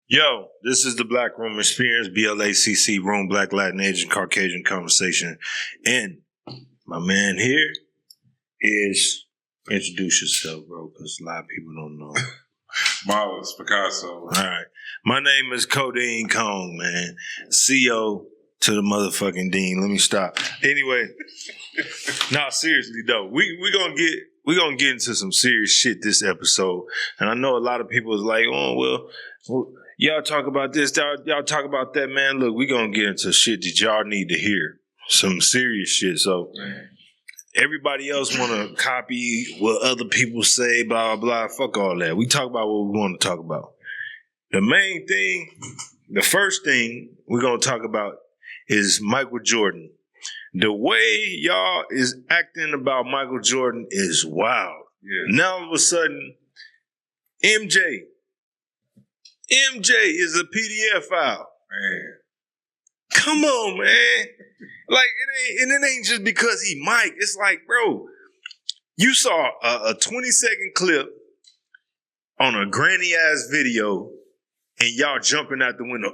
Yo, this is the Black Room Experience, B.L.A.C.C, Room, Black, Latin, Asian, Caucasian Conversation. And my man here is, introduce yourself, bro, because a lot of people don't know. Mollis, Picasso. All right. My name is Codeine Kong, man. CO to the motherfucking Dean. Let me stop. Anyway, nah, seriously, though, we gonna get into some serious shit this episode. And I know a lot of people is like, oh, well, y'all talk about this, y'all talk about that, man. Look, we gonna get into shit that y'all need to hear. Some serious shit. So everybody else wanna copy what other people say, blah, blah, blah. Fuck all that. We talk about what we want to talk about. The main thing, the first thing we're gonna talk about is Michael Jordan. The way y'all is acting about Michael Jordan is wild. Yeah. Now all of a sudden, MJ is a PDF file. Man. Come on, man. Like, it ain't just because he Mike. It's like, bro, you saw a 20-second clip on a granny-ass video and y'all jumping out the window.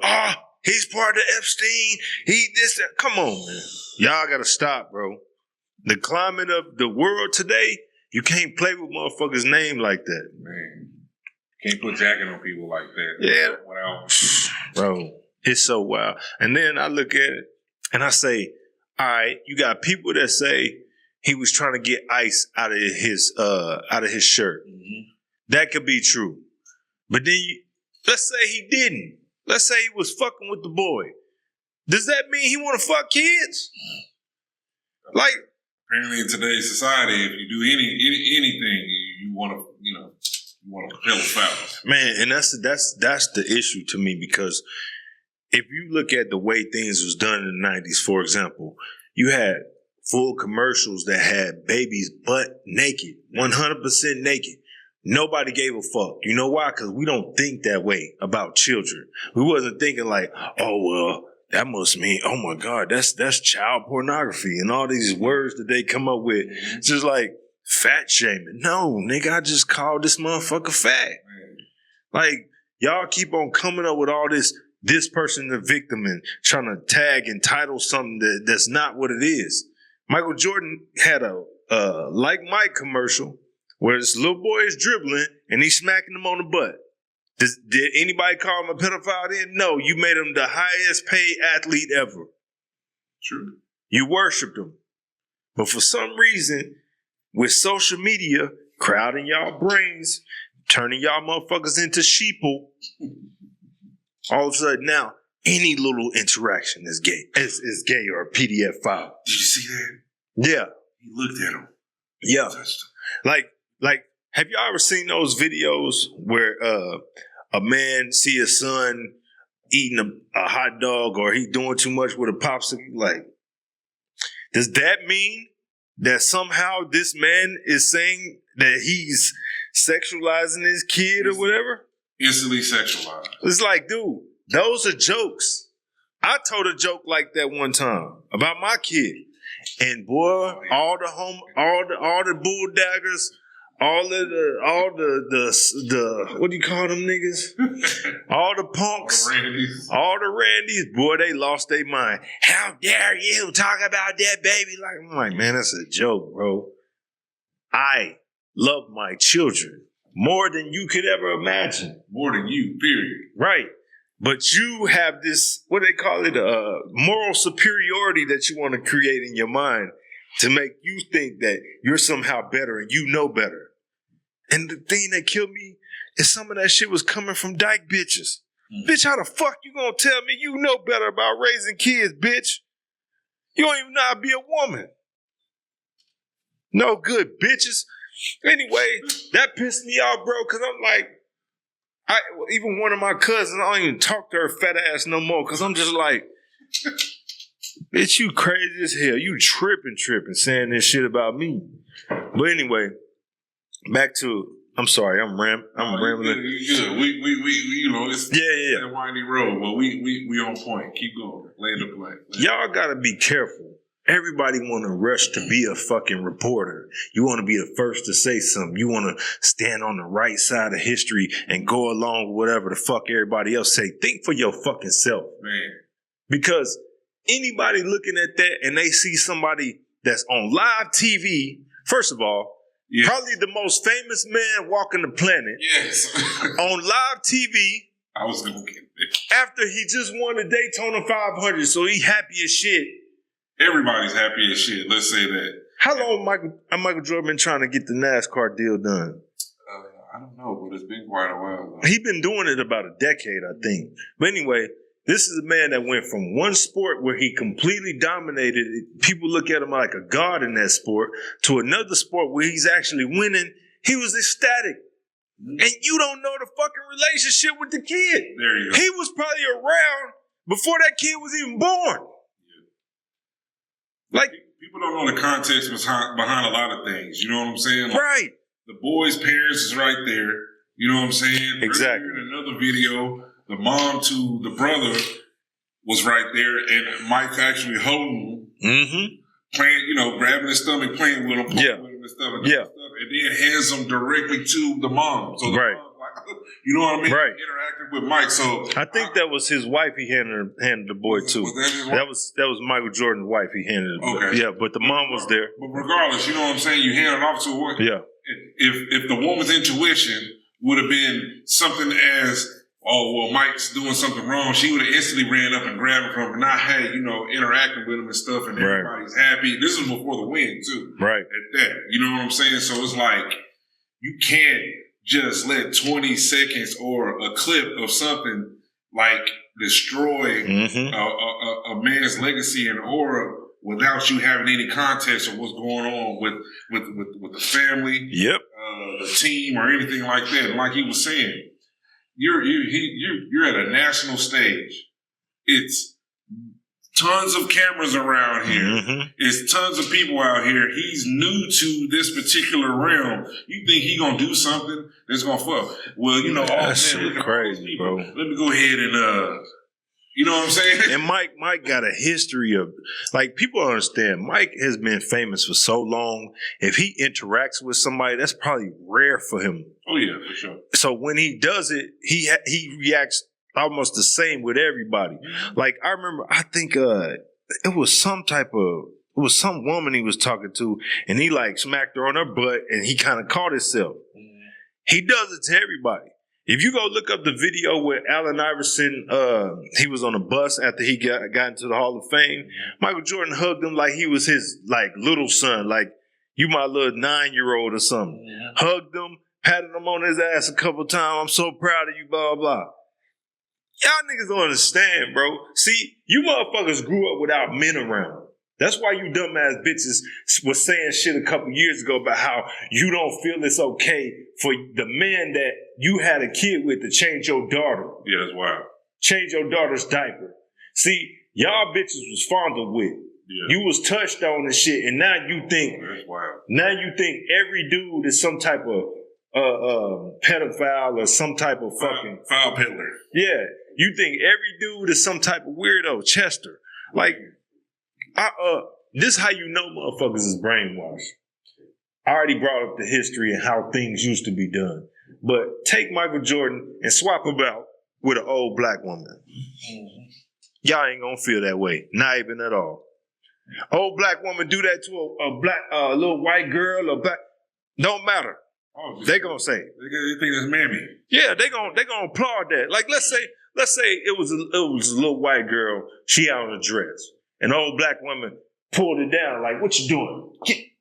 He's part of Epstein. He this, that. Come on, man. Y'all gotta stop, bro. The climate of the world today, you can't play with motherfuckers' name like that. Man. Can't put jacket on people like that. Yeah. Bro, it's so wild. And then I look at it and I say, all right, you got people that say he was trying to get ice out of his shirt. Mm-hmm. That could be true. But then let's say he didn't. Let's say he was fucking with the boy. Does that mean he want to fuck kids? Like, apparently in today's society, if you do anything, you want to, you want to fulfill a spouse. Man, and that's the issue to me, because if you look at the way things was done in the 90s, for example, you had full commercials that had babies butt naked, 100% naked. Nobody gave a fuck. You know why? Because we don't think that way about children. We wasn't thinking like, oh, well, that must mean, oh my God, that's child pornography and all these words that they come up with. It's just like fat shaming. No, nigga, I just called this motherfucker fat. Like, y'all keep on coming up with all this person the victim and trying to tag and title something that's not what it is. Michael Jordan had a Like Mike commercial where this little boy is dribbling and he's smacking him on the butt. Did anybody call him a pedophile then? No, you made him the highest paid athlete ever. True. You worshipped him. But for some reason, with social media crowding y'all brains, turning y'all motherfuckers into sheeple, all of a sudden now, any little interaction is gay. Is gay or a PDF file. Did you see that? Yeah. He looked at him. Yeah. Like, have y'all ever seen those videos where a man see his son eating a hot dog or he doing too much with a popsicle? Like, does that mean that somehow this man is saying that he's sexualizing his kid or whatever? Instantly sexualized. It's like, dude, those are jokes. I told a joke like that one time about my kid. And boy, all the bulldaggers, all the what do you call them niggas? All the punks, all the Randys, boy, they lost their mind. How dare you talk about that baby? I'm like, man, that's a joke, bro. I love my children more than you could ever imagine. More than you, period. Right. But you have this, what they call it, moral superiority that you want to create in your mind to make you think that you're somehow better and you know better. And the thing that killed me is some of that shit was coming from dyke bitches. Bitch, how the fuck you gonna tell me you know better about raising kids, bitch? You don't even know how to be a woman. No good, bitches. Anyway, that pissed me off, bro, because I'm like, even one of my cousins, I don't even talk to her fat ass no more, because I'm just like, bitch, you crazy as hell. You tripping, saying this shit about me. But anyway, back to, I'm sorry, I'm rambling. You good. We it's a windy road, but we on point. Keep going. Lay the play. Y'all gotta be careful. Everybody want to rush to be a fucking reporter. You want to be the first to say something. You want to stand on the right side of history and go along with whatever the fuck everybody else say. Think for your fucking self. Man. Because anybody looking at that and they see somebody that's on live TV, first of all, probably the most famous man walking the planet. Yes. On live TV. I was going to get it. After he just won the Daytona 500, so he happy as shit. Everybody's happy as shit. Let's say that. How long Michael Jordan been trying to get the NASCAR deal done? I don't know, but it's been quite a while. He been doing it about a decade, I think. But anyway, this is a man that went from one sport where he completely dominated it. People look at him like a god in that sport, to another sport where he's actually winning. He was ecstatic. And you don't know the fucking relationship with the kid. There you go. He was probably around before that kid was even born. Like, people don't know the context behind a lot of things. You know what I'm saying? Like, right. The boy's parents is right there. You know what I'm saying? Exactly. Earlier in another video, the mom to the brother was right there, and Mike actually holding him, playing, grabbing his stomach, playing with him, with him and stuff, and then hands him directly to the mom. So the mom, you know what I mean? Right. Interacting with Mike. So I think that was his wife. He handed the boy to. Was that his wife? That was Michael Jordan's wife. He handed it. Okay. Yeah, but the mom was there. But regardless, you know what I'm saying? You hand it off to her. Yeah. If the woman's intuition would have been something as, oh, well, Mike's doing something wrong, she would have instantly ran up and grabbed him from him, not, hey, interacting with him and stuff, and everybody's happy. This is before the win, too. Right. At that. You know what I'm saying? So it's like, you can't just let 20 seconds or a clip of something like destroy a man's legacy and aura without you having any context of what's going on with the family, the team, or anything like that. And like he was saying, you're at a national stage. It's tons of cameras around here. It's tons of people out here. He's new to this particular realm. You think he gonna do something that's gonna fuck? Well, that shit crazy, bro. Let me go ahead and you know what I'm saying? And Mike got a history of, like, people understand, Mike has been famous for so long. If he interacts with somebody, that's probably rare for him. Oh yeah, for sure. So when he does it, he reacts almost the same with everybody. Like, I remember, I think it was some woman he was talking to, and he like smacked her on her butt, and he kind of caught himself. He does it to everybody. If you go look up the video where Allen Iverson, he was on a bus after he got into the Hall of Fame, Michael Jordan hugged him like he was his like little son, like you my little 9-year-old or something. Hugged him, patted him on his ass a couple times. I'm so proud of you, blah, blah. Y'all niggas don't understand, bro. See, you motherfuckers grew up without men around. That's why you dumbass bitches was saying shit a couple years ago about how you don't feel it's okay for the man that you had a kid with to change your daughter. Yeah, that's wild. Change your daughter's diaper. See, y'all bitches was fondled with. Yeah. You was touched on and shit, and now you think that's wild. Now you think every dude is some type of pedophile or some type of fucking foul peddler. Yeah. You think every dude is some type of weirdo, Chester. Like, this how you know motherfuckers is brainwashed. I already brought up the history and how things used to be done. But take Michael Jordan and swap him out with an old black woman. Y'all ain't gonna feel that way. Not even at all. Old black woman do that to a black, little white girl or black. Don't matter. Oh, they gonna say. They think that's mammy. Yeah, they gonna applaud that. Like, let's say it was a little white girl. She out in a dress. An old black woman pulled it down. Like, what you doing?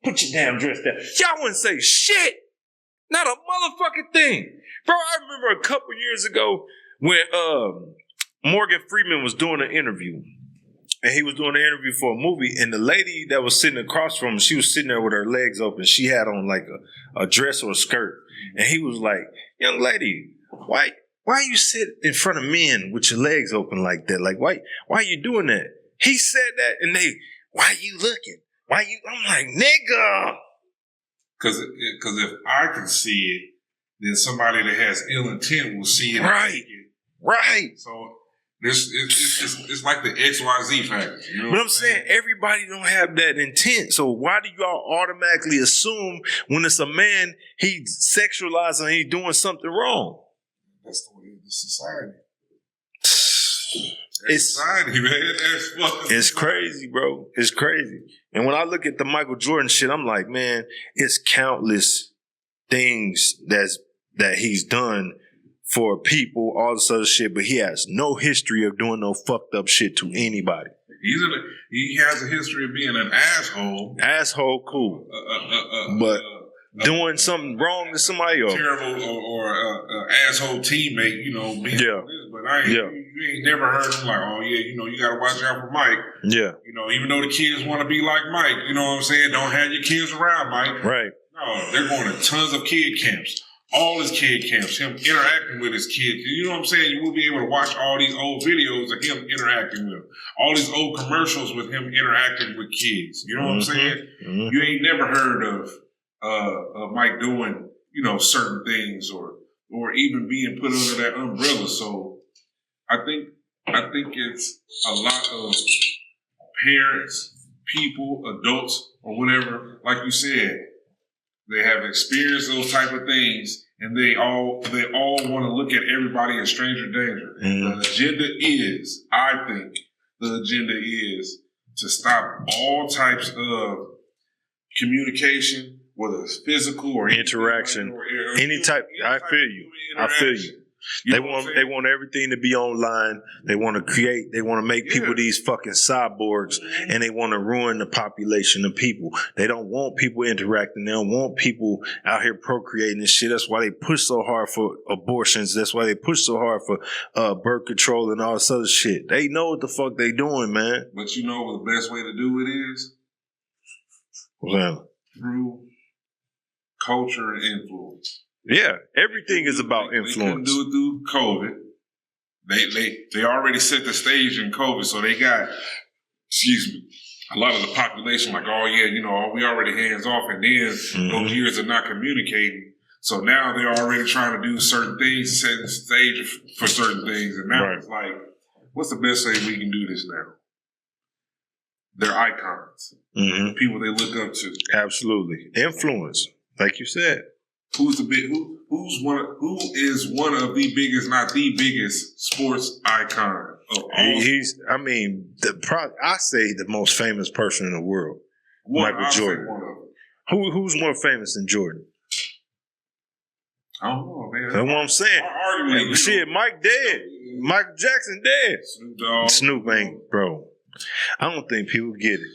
Put your damn dress down. Y'all wouldn't say shit. Not a motherfucking thing. Bro, I remember a couple years ago when Morgan Freeman was doing an interview. And he was doing an interview for a movie. And the lady that was sitting across from him, she was sitting there with her legs open. She had on like a dress or a skirt. And he was like, young lady, why you sit in front of men with your legs open like that? Like, why are you doing that? He said that, and why you looking? I'm like, nigga. Because if I can see it, then somebody that has ill intent will see it. Right. Right. So It's like the XYZ factor. You know but I'm saying everybody don't have that intent. So why do y'all automatically assume when it's a man, he's sexualizing, he's doing something wrong? That's the way of the society. It's society, man. It's crazy, bro. It's crazy. And when I look at the Michael Jordan shit, I'm like, man, it's countless things that he's done for people, all this other shit, but he has no history of doing no fucked up shit to anybody. He has a history of being an asshole. Asshole, cool. But doing something wrong to somebody else. Terrible or asshole teammate, you know, being yeah. this, but you ain't never heard him like, oh yeah, you know, you gotta watch out for Mike. Yeah. You know, even though the kids want to be like Mike, you know what I'm saying? Don't have your kids around Mike. Right. No, they're going to tons of kid camps. All his kid camps, him interacting with his kids. You know what I'm saying? You will be able to watch all these old videos of him interacting with them. All these old commercials with him interacting with kids. You know what I'm saying? Mm-hmm. You ain't never heard of Mike doing, you know, certain things or even being put under that umbrella. So I think it's a lot of parents, people, adults, or whatever, like you said, they have experienced those type of things, and they all want to look at everybody as stranger danger. Mm. The agenda is to stop all types of communication, whether it's physical or interaction, any type. I feel you. They want everything to be online. They want to make people these fucking cyborgs, and they want to ruin the population of people. They don't want people interacting. They don't want people out here procreating and shit. That's why they push so hard for abortions. That's why they push so hard for birth control and all this other shit. They know what the fuck they doing, man. But you know what the best way to do it is? Well, through culture and influence. Yeah, everything is about influence. They couldn't do it through COVID. They already set the stage in COVID, so they got, a lot of the population like, oh yeah, you know, we already hands off, and then those years of not communicating. So now they're already trying to do certain things, setting the stage for certain things, and now it's like, what's the best way we can do this now? They're icons, people they look up to. Absolutely, influence, like you said. Who is one of the biggest, not the biggest sports icon of all? I say the most famous person in the world, Michael Jordan. Who's more famous than Jordan? I don't know, man. That's what I'm saying. Shit, Mike dead. Michael Jackson dead. Snoop ain't, bro. I don't think people get it.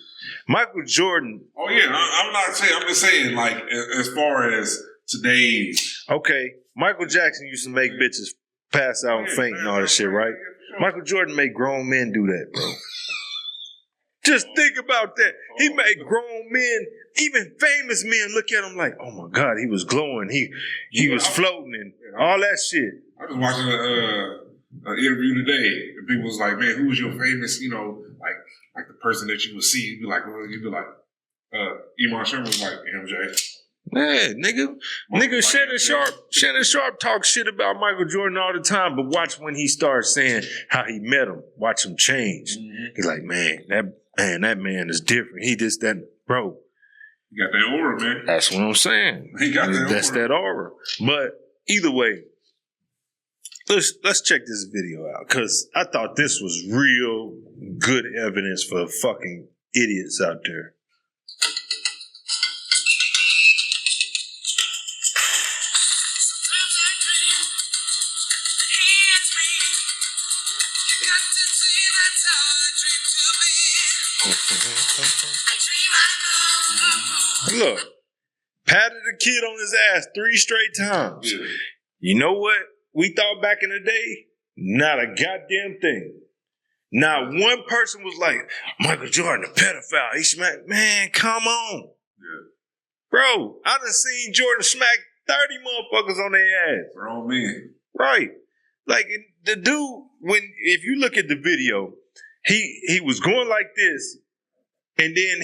Michael Jordan. Oh yeah, I'm not saying. I'm just saying, like, as far as today's. Okay, Michael Jackson used to make bitches pass out and faint and all that shit, right? Michael Jordan made grown men do that, bro. Just think about that. He made grown men, even famous men, look at him like, oh my God, he was glowing. He was floating and all that shit. I was watching an interview today, and people was like, man, who's your famous, you know, like the person that you would see? You'd be like, Iman Sherman was like, MJ. Yeah, nigga, Shannon Sharp talks shit about Michael Jordan all the time, but watch when he starts saying how he met him. Watch him change. Mm-hmm. He's like, that man is different. He just that, bro. He got that aura, man. That's what I'm saying. That's that aura. But either way, let's check this video out, because I thought this was real good evidence for fucking idiots out there. Look, patted the kid on his ass 3 straight times. Yeah. You know what we thought back in the day? Not a goddamn thing. Not one person was like, Michael Jordan, a pedophile. He smacked, man, come on. Yeah. Bro, I done seen Jordan smack 30 motherfuckers on their ass. Grown men. Right. Like, the dude, if you look at the video, he was going like this, and then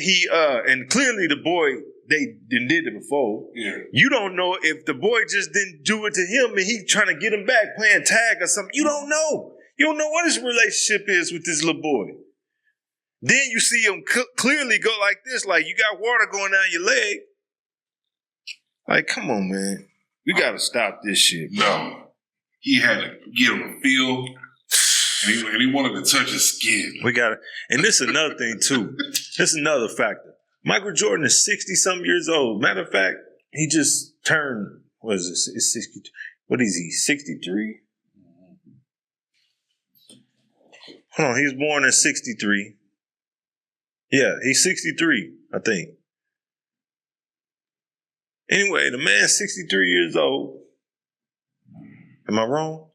and clearly the boy, they did it before. Yeah. You don't know if the boy just didn't do it to him and he trying to get him back playing tag or something. You don't know. You don't know what his relationship is with this little boy. Then you see him clearly go like this, like you got water going down your leg. Like, come on, man. We got to stop this shit, bro. No. He had to get him a feel, and he wanted to touch his skin. We got to, and this is another thing, too. This is another factor. Michael Jordan is 60-something years old. Matter of fact, he just turned, what is this? It's 60. What is he, 63? Hold on, he was born in 63. Yeah, he's 63, I think. Anyway, the man's 63 years old. Am I wrong?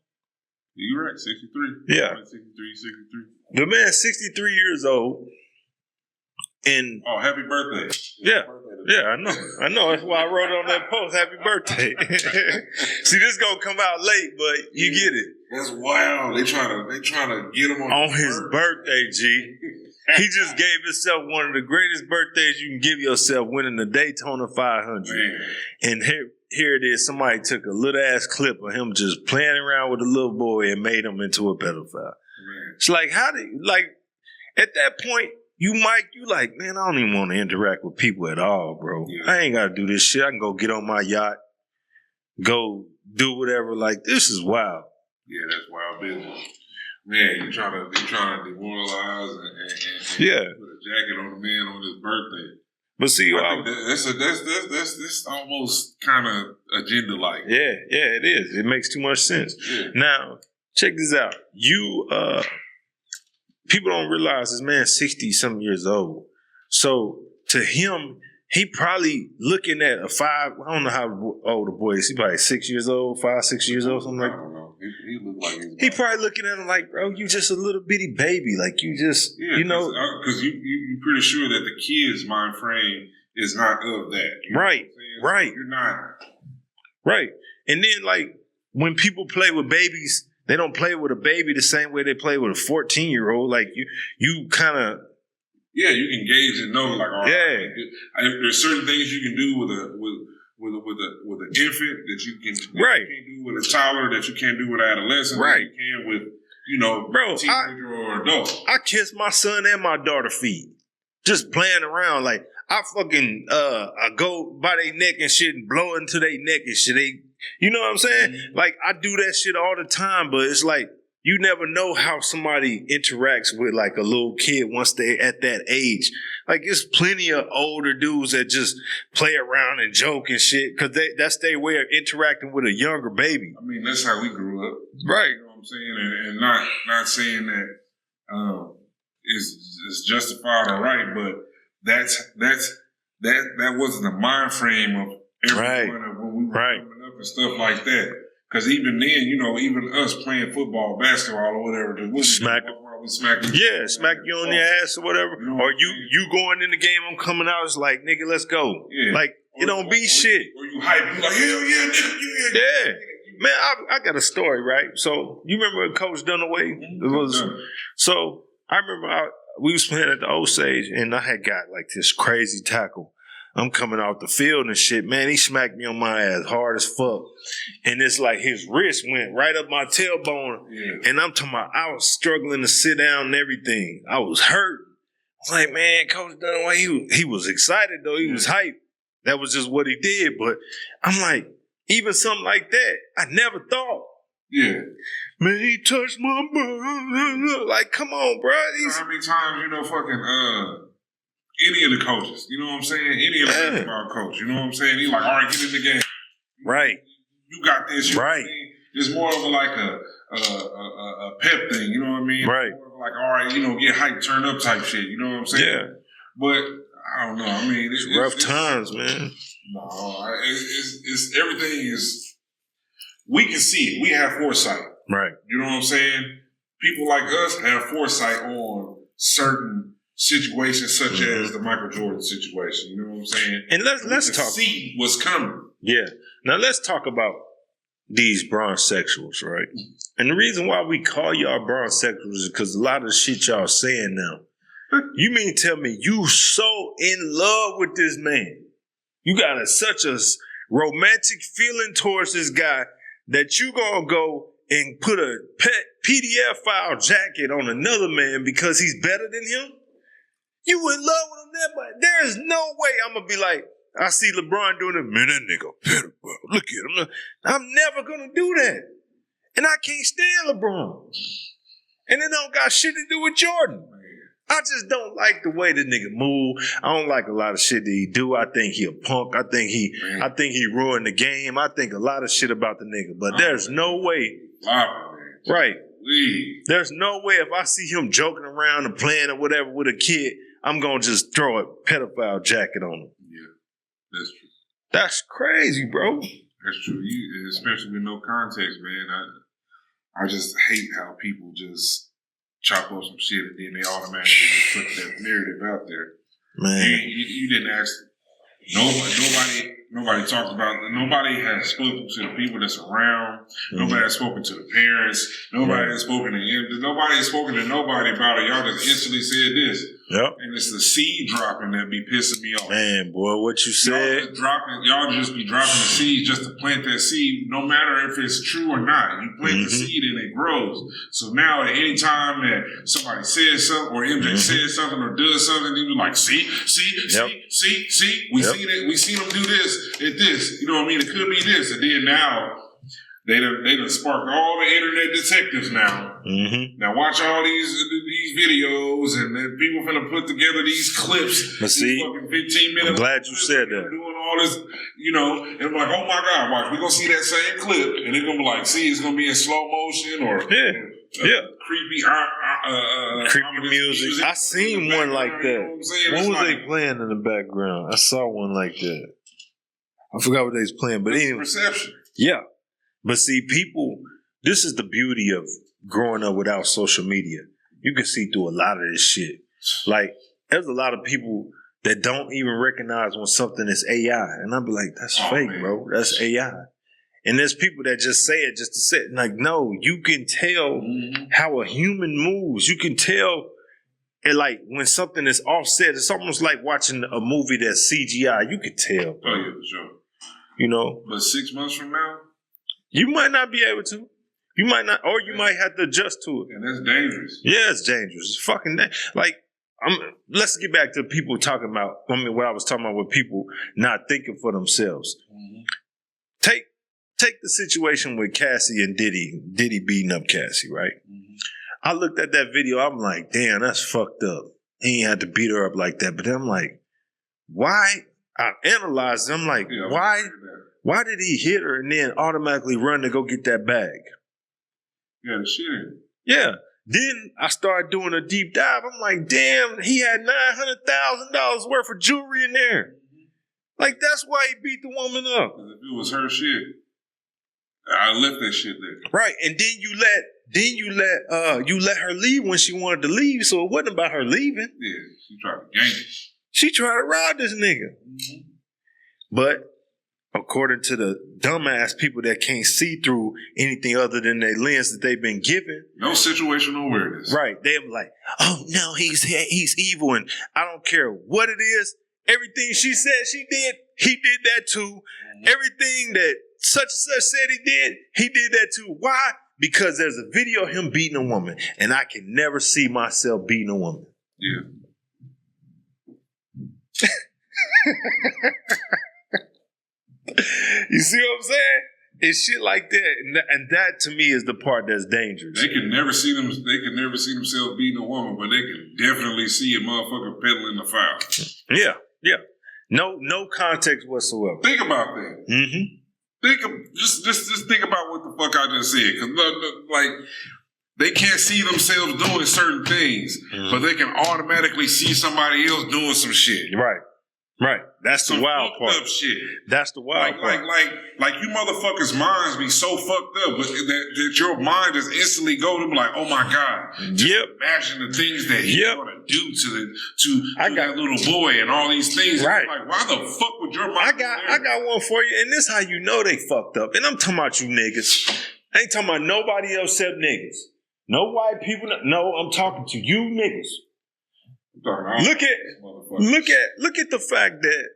You're right, 63. Yeah. 63. The man's 63 years old. And oh, happy birthday. Yeah. Yeah, I know. That's why I wrote on that post, happy birthday. See, this gonna come out late, but you get it. That's wild. They trying to get him on his birthday, G. He just gave himself one of the greatest birthdays you can give yourself, winning the Daytona 500. Man. And here it is. Somebody took a little ass clip of him just playing around with a little boy and made him into a pedophile. Man. It's like, at that point, you like, man, I don't even want to interact with people at all, bro. Yeah. I ain't got to do this shit. I can go get on my yacht, go do whatever. Like, this is wild. Yeah, that's wild business. Man, you trying to demoralize and yeah, put a jacket on the man on his birthday. But see, I think that's almost kind of agenda like. Yeah, it is. It makes too much sense. Yeah. Now, check this out. People don't realize this man's 60-something years old. So to him, he probably looking at a I don't know how old the boy is. He probably 6 years old, 6 years old, something like that. I don't know. He look like he probably looking at him like, bro, you just a little bitty baby. Like you just, you know. Because you're pretty sure that the kid's mind frame is not of that. Right. So you're not. Right. And then like when people play with babies, they don't play with a baby the same way they play with a 14-year-old. Like you kind of. Yeah, you can gauge and know, like, all right. Yeah. There's certain things you can do with an infant that you can't do with a toddler, that you can't do with an adolescent, right? That you can with, bro, teenager or adult. I kiss my son and my daughter feet, just playing around. Like I fucking I go by their neck and shit and blow into their neck and shit. You know what I'm saying? Mm-hmm. Like I do that shit all the time, but it's like. You never know how somebody interacts with like a little kid once they at that age. Like there's plenty of older dudes that just play around and joke and shit because that's their way of interacting with a younger baby. I mean, that's how we grew up, right? You know what I'm saying, and not saying that is justified or right, but that wasn't the mind frame of everyone when we were growing up and stuff like that. Because even then, even us playing football, basketball, or whatever, smack you on your ass or whatever. Or you going in the game, I'm coming out. It's like, nigga, let's go. Yeah. Like it don't be shit. Or you hype, you like, hell yeah, nigga, yeah. Man, I got a story, right? So you remember Coach Dunaway? So I remember we was playing at the Osage, and I had got like this crazy tackle. I'm coming off the field and shit. Man, he smacked me on my ass hard as fuck. And it's like his wrist went right up my tailbone. Yeah. And I'm talking about I was struggling to sit down and everything. I was hurt. I was like, man, Coach Dunaway, he was excited though. He was hyped. That was just what he did. But I'm like, even something like that, I never thought. Yeah. Man, he touched my butt. Like, come on, bro. How many times, any of the coaches, you know what I'm saying? Any of the basketball coach, you know what I'm saying? He's like, all right, get in the game. Right. You got this. Right. It's more of like a pep thing, you know what I mean? Right. More of like, all right, get hyped, turn up type shit, you know what I'm saying? Yeah. But I don't know. I mean, it's rough times, man. No, it's everything is. We can see it. We have foresight. Right. You know what I'm saying? People like us have foresight on certain situations such as the Michael Jordan situation. You know what I'm saying? And let's talk. See what's coming. Yeah. Now let's talk about these bronzesexuals, right? And the reason why we call y'all bronzesexuals is because a lot of the shit y'all saying now. You mean tell me you so in love with this man? You got such a romantic feeling towards this guy that you gonna go and put a PDF file jacket on another man because he's better than him? You in love with him that much? There is no way I'm going to be like, I see LeBron doing it. Man, that nigga better, bro. Look at him. I'm never going to do that. And I can't stand LeBron. And it don't got shit to do with Jordan. I just don't like the way the nigga move. I don't like a lot of shit that he do. I think he a punk. I think he ruined the game. I think a lot of shit about the nigga. But there's no way. Right. There's no way if I see him joking around and playing or whatever with a kid, I'm going to just throw a pedophile jacket on him. Yeah, that's true. That's crazy, bro. That's true. Especially with no context, man. I just hate how people just chop up some shit and then they automatically just put that narrative out there. Man. You didn't ask. Nobody talked about. Nobody has spoken to the people that's around. Mm-hmm. Nobody has spoken to the parents. Nobody has spoken to him. Nobody has spoken to nobody about it. Y'all just instantly said this. Yep. And it's the seed dropping that be pissing me off. Man, boy, what you said. Y'all just be dropping the seed just to plant that seed, no matter if it's true or not. You plant the seed and it grows. So now at any time that somebody says something or MJ says something or does something, you be like, see, we seen it. We seen them do this at this. You know what I mean? It could be this. And then now they done sparked all the internet detectives now. Mm-hmm. Now watch all these videos and then people finna put together these clips. But see, fucking 15 minutes. I'm glad you said that. Doing all this, you know, and I'm like, oh my God, watch, we're gonna see that same clip and they're gonna be like, see, it's gonna be in slow motion or creepy music. I seen one like that. What was they playing in the background? I saw one like that. I forgot what they was playing, but anyway. Perception. Yeah. But see, people, this is the beauty of growing up without social media. You can see through a lot of this shit. Like, there's a lot of people that don't even recognize when something is AI. And I'll be like, that's fake, man. Bro. That's AI. And there's people that just say it just to say it. Like, no, you can tell how a human moves. You can tell, and like, when something is offset, it's almost like watching a movie that's CGI. You can tell. Bro. Oh, yeah, for sure. You know? But 6 months from now? You might not be able to. You might not, or you might have to adjust to it. And that's dangerous. Yeah, it's dangerous. It's fucking like. Let's get back to people talking about. I mean, what I was talking about with people not thinking for themselves. Mm-hmm. Take the situation with Cassie and Diddy beating up Cassie, right? Mm-hmm. I looked at that video. I'm like, damn, that's fucked up. He ain't had to beat her up like that. But then I'm like, why? I analyzed it. I'm like, why did he hit her and then automatically run to go get that bag? Yeah, the shit. Yeah. Then I started doing a deep dive. I'm like, damn, he had $900,000 worth of jewelry in there. Like, that's why he beat the woman up. If it was her shit, I left that shit there. Right, and then you let her leave when she wanted to leave, so it wasn't about her leaving. Yeah, she tried to gang it. She tried to rob this nigga. Mm-hmm. But according to the dumbass people that can't see through anything other than their lens that they've been given. No situational awareness. Right. They're like, oh, no, he's evil. And I don't care what it is. Everything she said she did, he did that too. Mm-hmm. Everything that such and such said he did that too. Why? Because there's a video of him beating a woman. And I can never see myself beating a woman. Yeah. You see what I'm saying? It's shit like that, and that to me is the part that's dangerous. They can never see themselves beating a woman, but they can definitely see a motherfucker peddling the foul. Yeah. No context whatsoever. Think about that. Mm-hmm. Just think about what the fuck I just said, because like they can't see themselves doing certain things, but they can automatically see somebody else doing some shit. Right. That's the wild part. Up shit. That's the wild part. Like you motherfuckers' minds be so fucked up, but that your mind just instantly go to be like, oh my God. Yep. Imagine the things that he's gonna do to that little boy and all these things. Right. Like, why the fuck would your mind? I got one for you, and this how you know they fucked up. And I'm talking about you niggas. I ain't talking about nobody else except niggas. No white people. No, I'm talking to you niggas. Look at the fact that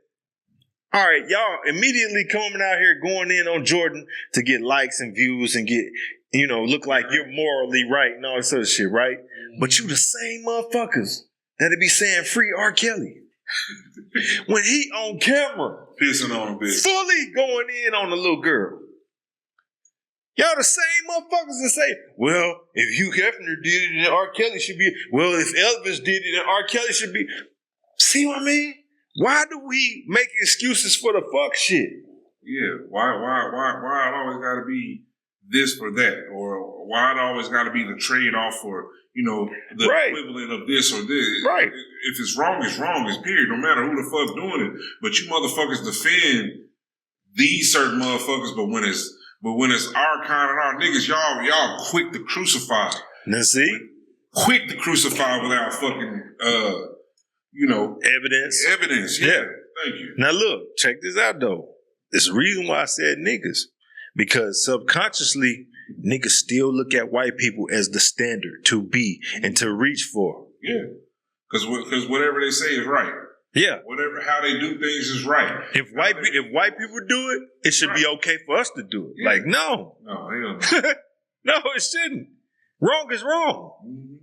All right, y'all immediately coming out here going in on Jordan to get likes and views and get, look like you're morally right and all this other shit, right? But you the same motherfuckers that'll be saying free R. Kelly. When he on camera. Pissing on a bitch. Fully going in on the little girl. Y'all the same motherfuckers that say, well, if Hugh Hefner did it, then R. Kelly should be. Well, if Elvis did it, then R. Kelly should be. See what I mean? Why do we make excuses for the fuck shit? Yeah, why it always got to be this for that, or why it always got to be the trade off for the equivalent of this or this. Right. If it's wrong, it's wrong. It's period. No matter who the fuck doing it. But you motherfuckers defend these certain motherfuckers. But when it's our kind and our niggas, y'all quick to crucify. Now see, quick to crucify without fucking evidence. Evidence. Yeah. Thank you. Now look, check this out though. There's a reason why I said niggas. Because subconsciously, niggas still look at white people as the standard to be and to reach for. Yeah. Because whatever they say is right. Yeah. How they do things is right. If white people do it, it should be okay for us to do it. Yeah. Like, no. No, hell no. No, it shouldn't. Wrong is wrong. Mm-hmm.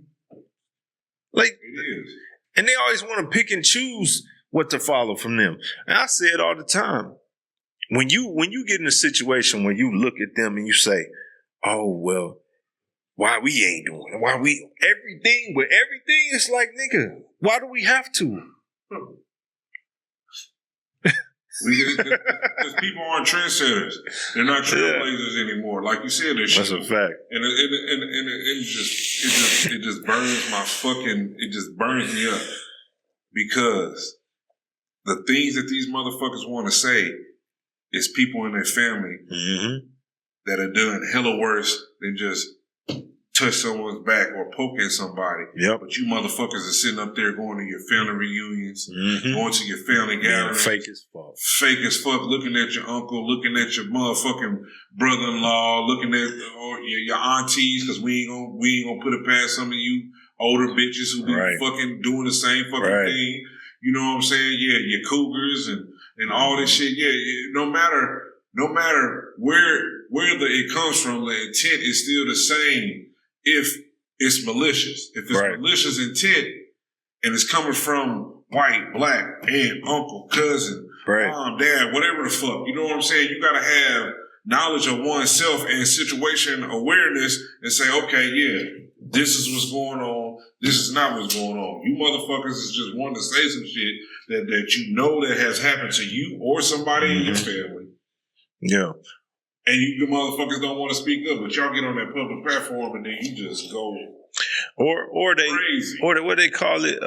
Like, it is. And they always want to pick and choose what to follow from them. And I say it all the time. When you get in a situation where you look at them and you say, oh, well, why we ain't doing it? Why we everything, it's like, nigga, why do we have to? Because people aren't trendsetters. They're not trailblazers anymore. Like you said, that's a fact. And it just burns me up. Because the things that these motherfuckers want to say is people in their family that are doing hella worse than just touch someone's back or poke at somebody. Yep. But you motherfuckers are sitting up there going to your family reunions, going to your family gatherings. Fake as fuck. Fake as fuck, looking at your uncle, looking at your motherfucking brother-in-law, looking at your aunties, because we ain't gonna put it past some of you older bitches who be fucking doing the same fucking thing. You know what I'm saying? Yeah, your cougars and all this shit. Yeah, no matter where it comes from, the intent is still the same if it's malicious. If it's malicious intent and it's coming from white, black, aunt, uncle, cousin, mom, dad, whatever the fuck. You know what I'm saying? You gotta have knowledge of oneself and situation awareness and say, okay, yeah, this is what's going on. This is not what's going on. You motherfuckers is just wanting to say some shit that you know that has happened to you or somebody in your family. Yeah. And you motherfuckers don't want to speak up, but y'all get on that public platform and then you just go or they crazy. Or what they call it,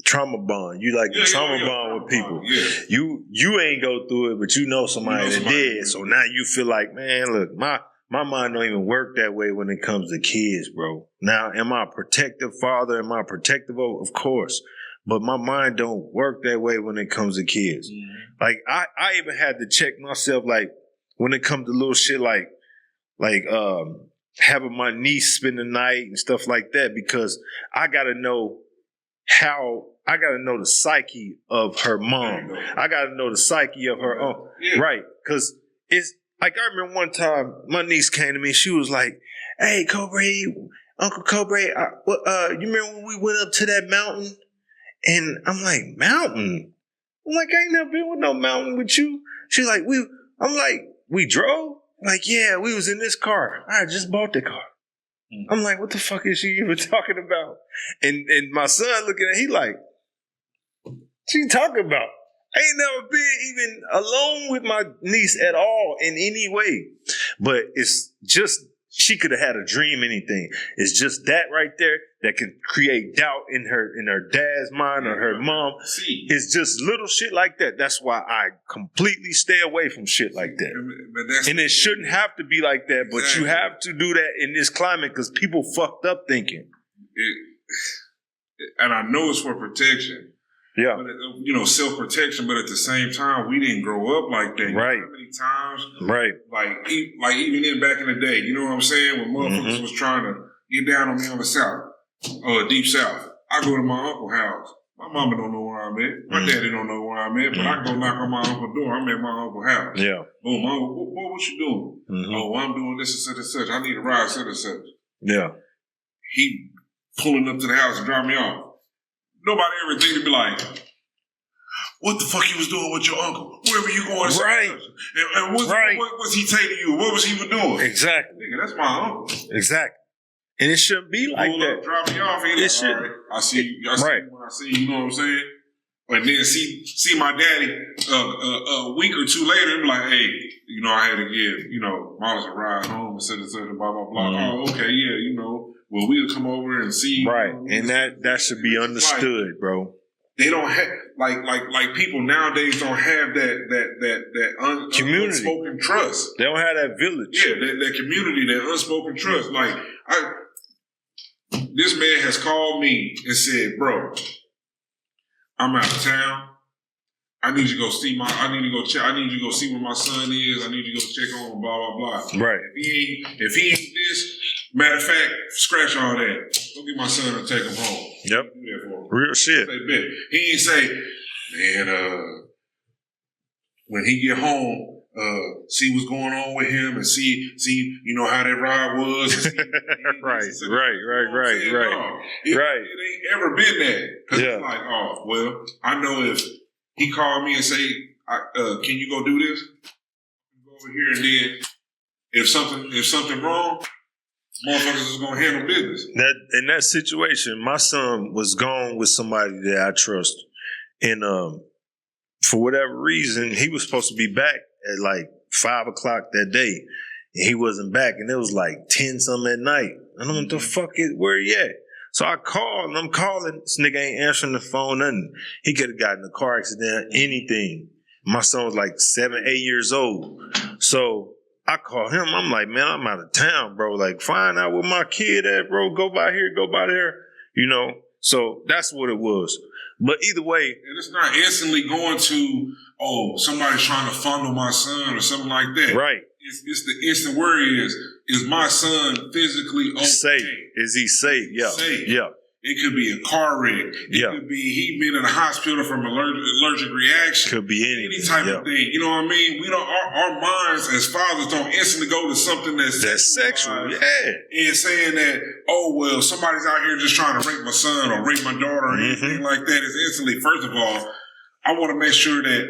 trauma bond. You like the trauma bond with people. Yeah. You ain't go through it, but you know somebody that did. So now you feel like, man, look, my mind don't even work that way when it comes to kids, bro. Now, am I a protective father? Am I protective? Of course. But my mind don't work that way when it comes to kids. Mm-hmm. Like, I even had to check myself, like, when it comes to little shit like having my niece spend the night and stuff like that, because I got to know the psyche of her mom. I got to know the psyche of her uncle. Yeah. Right. Because it's like, I remember one time my niece came to me. She was like, hey, Cobra, Uncle Cobra, you remember when we went up to that mountain? And I'm like, mountain? I'm like, I ain't never been with no mountain with you. She's like, we drove? Like, yeah, we was in this car. I just bought the car. I'm like, what the fuck is she even talking about? And my son looking at it, he like, what she talking about? I ain't never been even alone with my niece at all in any way. But it's just, she could have had a dream, anything. It's just that right there that can create doubt in her dad's mind or her mom. It's just little shit like that. That's why I completely stay away from shit like that. And it shouldn't have to be like that, but you have to do that in this climate because people fucked up thinking. And I know it's for protection. Yeah. But, self-protection, but at the same time, we didn't grow up like that. Right. You know how many times? Right. Like even in back in the day, you know what I'm saying? When motherfuckers was trying to get down on me on the South, Deep South, I go to my uncle's house. My mama don't know where I'm at. My daddy don't know where I'm at, but I can go knock on my uncle's door. I'm at my uncle's house. Yeah. Boom, what you doing? Oh, I'm doing this and such and such. I need a ride, such and such. Yeah. He pulling up to the house and drop me off. Nobody ever think to be like, what the fuck you was doing with your uncle? Where were you going? Right. And what was he taking you? What was he doing? Exactly. Nigga, that's my uncle. Exactly. And it shouldn't be like that. Drop me off. It should. Right, I see you. I see you when I see you. You know what I'm saying? And then see my daddy a week or two later and be like, hey, you know, I had to give, you know, Mollis a ride home and said, blah, blah, blah. Oh, okay, yeah, you know. Well, we'll come over and see you. Right. And that should be understood, like, bro. They don't have like people nowadays don't have that community, unspoken trust. They don't have that village. Yeah, that community, that unspoken trust. Like this man has called me and said, bro, I'm out of town. I need you to go see I need you to go see where my son is. I need you to go check on him, blah, blah, blah. Right. If he ain't this, matter of fact, scratch all that. Go get my son and take him home. Yep. Real shit. He ain't say, man, when he get home, see what's going on with him and see, you know, how that ride was. Right. It ain't ever been that. Because it's like, oh, well, I know if he called me and say, can you go do this? Go over here, and then if something wrong, motherfuckers is gonna handle business. That in that situation, my son was gone with somebody that I trust, and for whatever reason, he was supposed to be back at like 5 o'clock that day, and he wasn't back, and it was like 10 something at night. I don't know what the fuck where he at. So I called, and I'm calling. This nigga ain't answering the phone, nothing. He could have gotten in a car accident, anything. My son was like 7, 8 years old. So I called him. I'm like, man, I'm out of town, bro. Like, find out where my kid at, bro. Go by here, go by there. You know? So that's what it was. But either way. And it's not instantly going to, oh, somebody's trying to fondle my son or something like that. Right. It's the instant worry is my son physically okay? Safe. Is he safe? Yeah. Safe. Yeah. It could be a car wreck. It could be he been in the hospital from allergic reaction. Could be anything. Any type of thing. You know what I mean? We don't. Our minds as fathers don't instantly go to something that's sexual. Yeah. And saying that, oh well, somebody's out here just trying to rape my son or rape my daughter or anything like that is instantly. First of all, I want to make sure that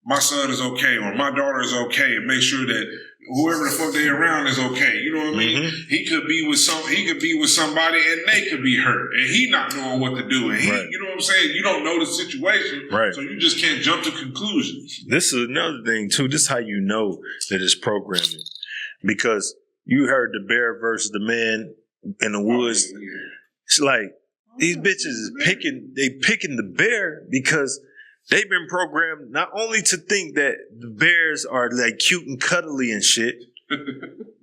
my son is okay or my daughter is okay, and make sure that whoever the fuck they around is okay. You know what I mean? He could be with somebody and they could be hurt, and he not knowing what to do. And he, you know what I'm saying? You don't know the situation, so you just can't jump to conclusions. This is another thing too. This is how you know that it's programming, because you heard the bear versus the man in the woods. It's like these bitches is picking the bear because they've been programmed not only to think that the bears are like cute and cuddly and shit,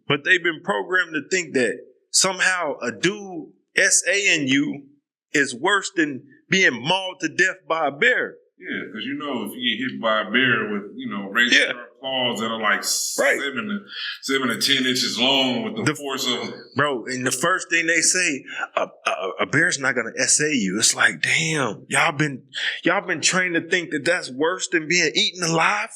but they've been programmed to think that somehow a dude SAing you is worse than being mauled to death by a bear. Yeah, because you know if you get hit by a bear with, you know, razor sharp claws that are like 7 to 10 inches long with the force of... Bro, and the first thing they say, a bear's not going to SA you. It's like, damn, y'all been trained to think that that's worse than being eaten alive?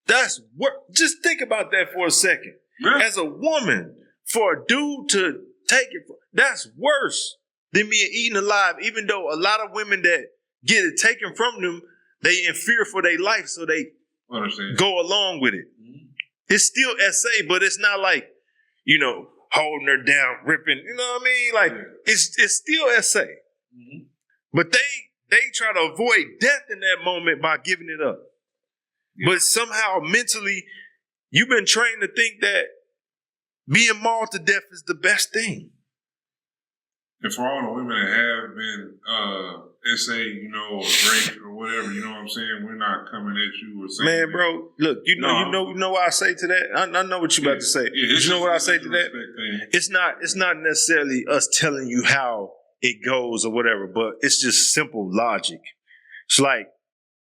That's worse. Just think about that for a second. Yeah. As a woman, for a dude to take it, that's worse than being eaten alive, even though a lot of women that get it taken from them, they in fear for their life, so they go along with it. Mm-hmm. It's still SA, but it's not like, you know, holding her down, ripping, you know what I mean? Like, it's still SA. Mm-hmm. But they try to avoid death in that moment by giving it up. Yeah. But somehow, mentally, you've been trained to think that being mauled to death is the best thing. And for all the women that have been SA, you know, or raped or whatever, you know what I'm saying? We're not coming at you or saying, man, bro, look, you know what I say to that? I know what you're about to say. Yeah, you know what I say to that? It's not necessarily us telling you how it goes or whatever, but it's just simple logic. It's like,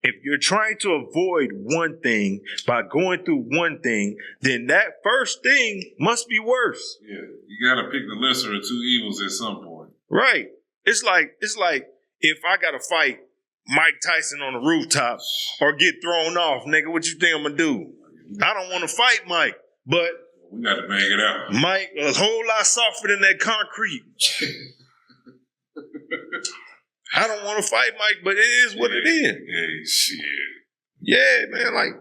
if you're trying to avoid one thing by going through one thing, then that first thing must be worse. Yeah, you got to pick the lesser of two evils at some point. Right. It's like if I got to fight Mike Tyson on the rooftop or get thrown off, nigga. What you think I'm gonna do? I don't want to fight Mike, but we got to bang it out. Mike a whole lot softer than that concrete. I don't want to fight Mike, but it is what it is. Hey, shit. Yeah, man. Like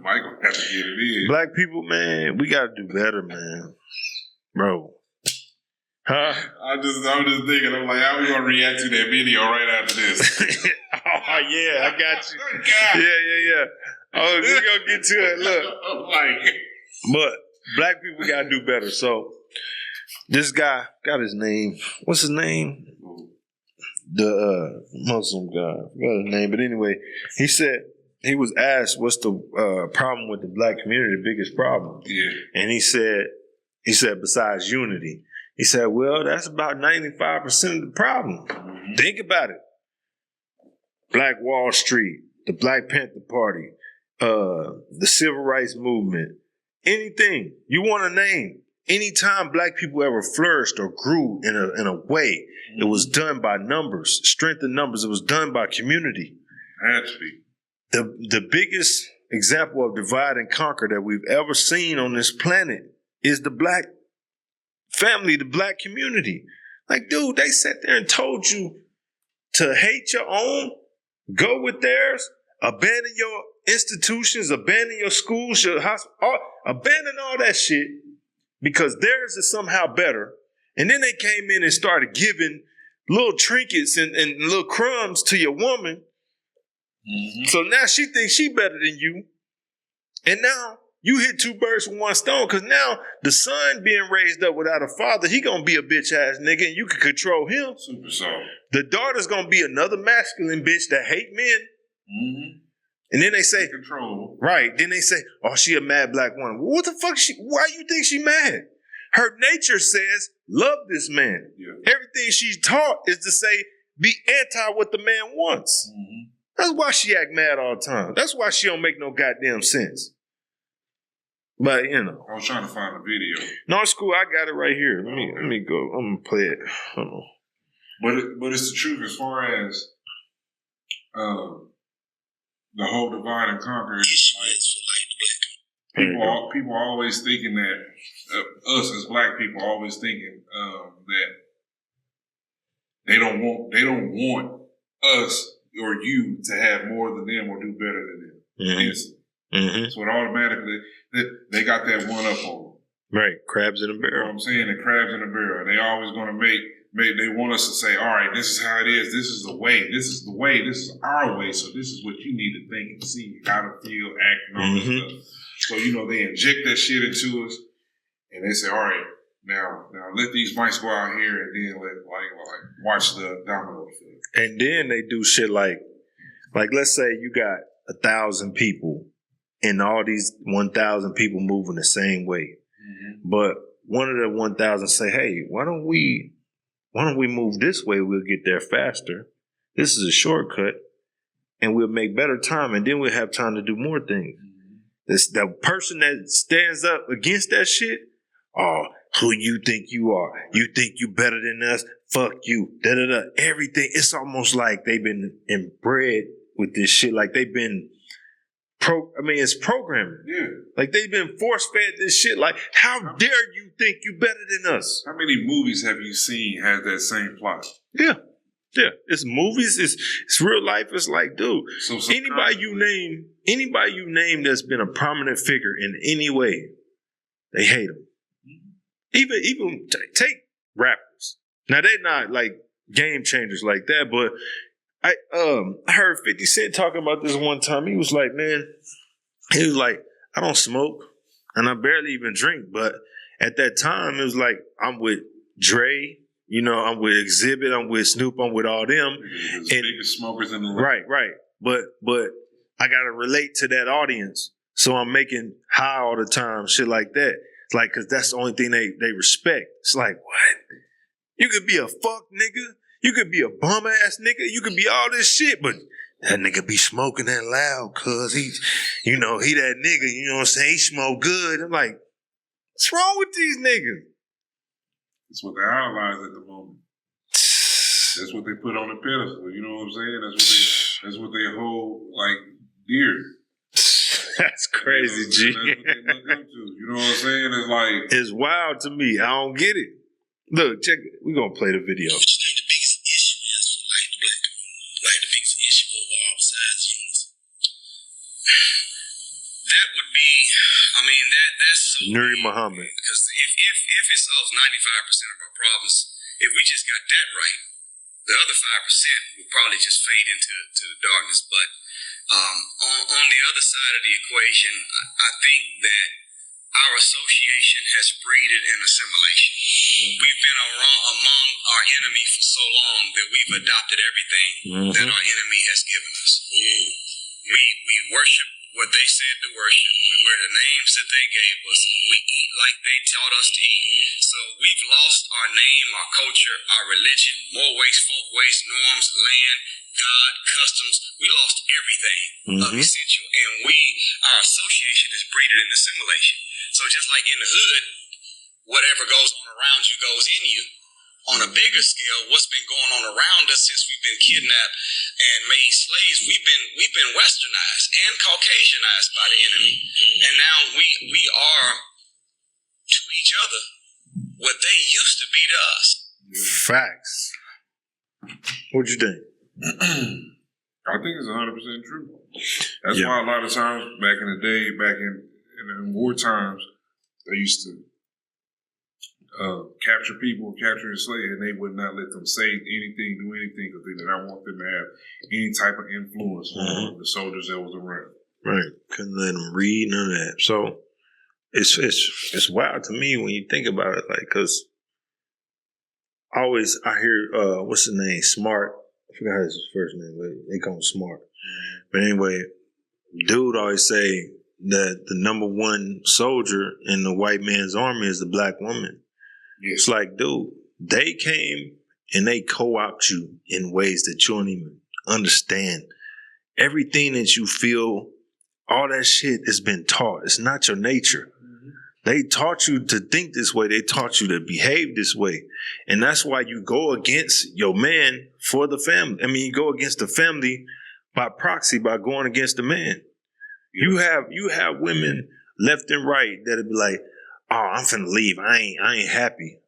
Mike gonna have to get it in. Black people, man, we gotta do better, man, bro. Huh? I'm just thinking. I'm like, how we gonna react to that video right after this? Oh yeah, I got you. Yeah. Oh, we gonna get to it. Look, like, but black people gotta do better. So this guy got his name. What's his name? The Muslim guy. I forgot his name, but anyway, he said he was asked, "What's the problem with the black community? The biggest problem?" Yeah, and he said, besides unity. He said, well, that's about 95% of the problem. Mm-hmm. Think about it. Black Wall Street, the Black Panther Party, the Civil Rights Movement, anything you want to name. Anytime black people ever flourished or grew in a way, it was done by numbers, strength in numbers. It was done by community. Had to be. The biggest example of divide and conquer that we've ever seen on this planet is the black family, the black community. Like, dude, they sat there and told you to hate your own, go with theirs, abandon your institutions, abandon your schools, your hospital, abandon all that shit because theirs is somehow better. And then they came in and started giving little trinkets and little crumbs to your woman. Mm-hmm. So now she thinks she better than you. And now you hit two birds with one stone because now the son being raised up without a father, he gonna be a bitch ass nigga and you can control him. Super soft. The daughter's gonna be another masculine bitch that hate men. Mm-hmm. And then they say, control. Right. Then they say, oh, she a mad black woman. Well, what the fuck? Why you think she mad? Her nature says, love this man. Yeah. Everything she's taught is to say, be anti what the man wants. Mm-hmm. That's why she act mad all the time. That's why she don't make no goddamn sense. But, you know. I was trying to find a video. No, it's cool. I got it right here. Let me go. I'm going to play it. Hold on. But it's the truth as far as the whole divide and conquer. People are always thinking that us as black people are always thinking that they don't want us or you to have more than them or do better than them. Mm-hmm. Mm-hmm. So it automatically they got that one up on them. Right, crabs in a barrel. You know what I'm saying? The crabs in a barrel. They always going to make. They want us to say, all right, this is how it is. This is the way. This is the way. This is our way. So this is what you need to think and see, how to feel, act, and all this stuff. So, they inject that shit into us, and they say, all right, now let these mice go out here and then like watch the domino effect. And then they do shit like let's say you got 1,000 people, and all these 1,000 people moving the same way, but one of the 1,000 say, hey, why don't we move this way? We'll get there faster. This is a shortcut, and we'll make better time, and then we'll have time to do more things. The person that stands up against that shit, oh, who you think you are? You think you better than us? Fuck you. Da-da-da. Everything. It's almost like they've been inbred with this shit. Like they've been it's programming. Yeah. Like they've been force-fed this shit. Like, how dare you think you better than us? How many movies have you seen have that same plot? Yeah. Yeah. It's movies. It's real life. It's like, dude, anybody you name that's been a prominent figure in any way, they hate them. Even take rappers. Now, they're not like game changers like that, but I heard 50 Cent talking about this one time. He was like, I don't smoke and I barely even drink. But at that time, it was like, I'm with Dre, I'm with Exhibit, I'm with Snoop, I'm with all them. The biggest smokers in the world. Right. But I got to relate to that audience. So I'm making high all the time, shit like that. It's like, because that's the only thing they respect. It's like, what? You could be a fuck nigga. You could be a bum ass nigga. You could be all this shit, but that nigga be smoking that loud cause he that nigga, you know what I'm saying? He smoke good. I'm like, what's wrong with these niggas? It's what they idolize at the moment. That's what they put on the pedestal. You know what I'm saying? That's what they hold like dear. That's crazy, G. That's what they look up to. You know what I'm saying? It's like it's wild to me. I don't get it. Look, check it. We're gonna play the video. What you think the biggest issue is for like the black community? Like the biggest issue overall besides unity? That would be, I mean, that's so Nuri Muhammad. Because if it solves 95% of our problems, if we just got that right, the other 5% would probably just fade into the darkness. But on the other side of the equation, I think that our association has breeded an assimilation. We've been among our enemy for so long that we've adopted everything that our enemy has given us. We worship what they said to worship. We wear the names that they gave us. We eat like they taught us to eat. So we've lost our name, our culture, our religion, more ways, folk ways, norms, land, God, customs. We lost everything of essential. And our association has breeded an assimilation. So just like in the hood, whatever goes on around you goes in you. On a bigger scale, what's been going on around us since we've been kidnapped and made slaves, we've been westernized and Caucasianized by the enemy. And now we are to each other what they used to be to us. Facts. What'd you think? I think it's 100% true. That's why a lot of times back in the day, back in war times, they used to capture people, capture and slay, and they would not let them say anything, do anything, because they did not want them to have any type of influence on the soldiers that was around. Right. Couldn't let them read, none of that. So it's wild to me when you think about it, like, because I hear, what's his name? Smart. I forgot his first name, but they call him Smart. But anyway, dude always say that the number one soldier in the white man's army is the black woman. Yeah. It's like, dude, they came and they co-opt you in ways that you don't even understand. Everything that you feel, all that shit has been taught. It's not your nature. They taught you to think this way. They taught you to behave this way. And that's why you go against your man for the family. I mean, you go against the family by proxy, by going against the man. You have women left and right that'll be like, oh, I'm finna leave. I ain't happy.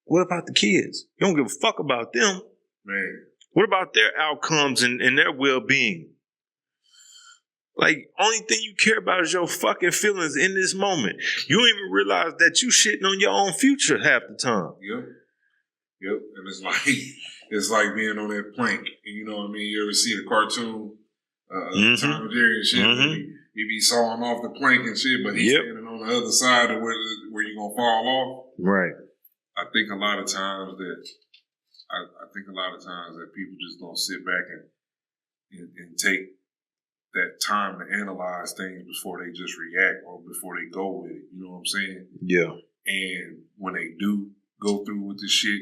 What about the kids? You don't give a fuck about them. Man. What about their outcomes and their well-being? Like, only thing you care about is your fucking feelings in this moment. You don't even realize that you shitting on your own future half the time. Yep. And it's like being on that plank. You know what I mean? You ever see the cartoon Tom and Jerry and shit? He be sawing off the plank and shit, but he's standing on the other side of where you're gonna fall off. Right. I think a lot of times that people just don't sit back and take that time to analyze things before they just react or before they go with it. You know what I'm saying? Yeah. And when they do go through with this shit,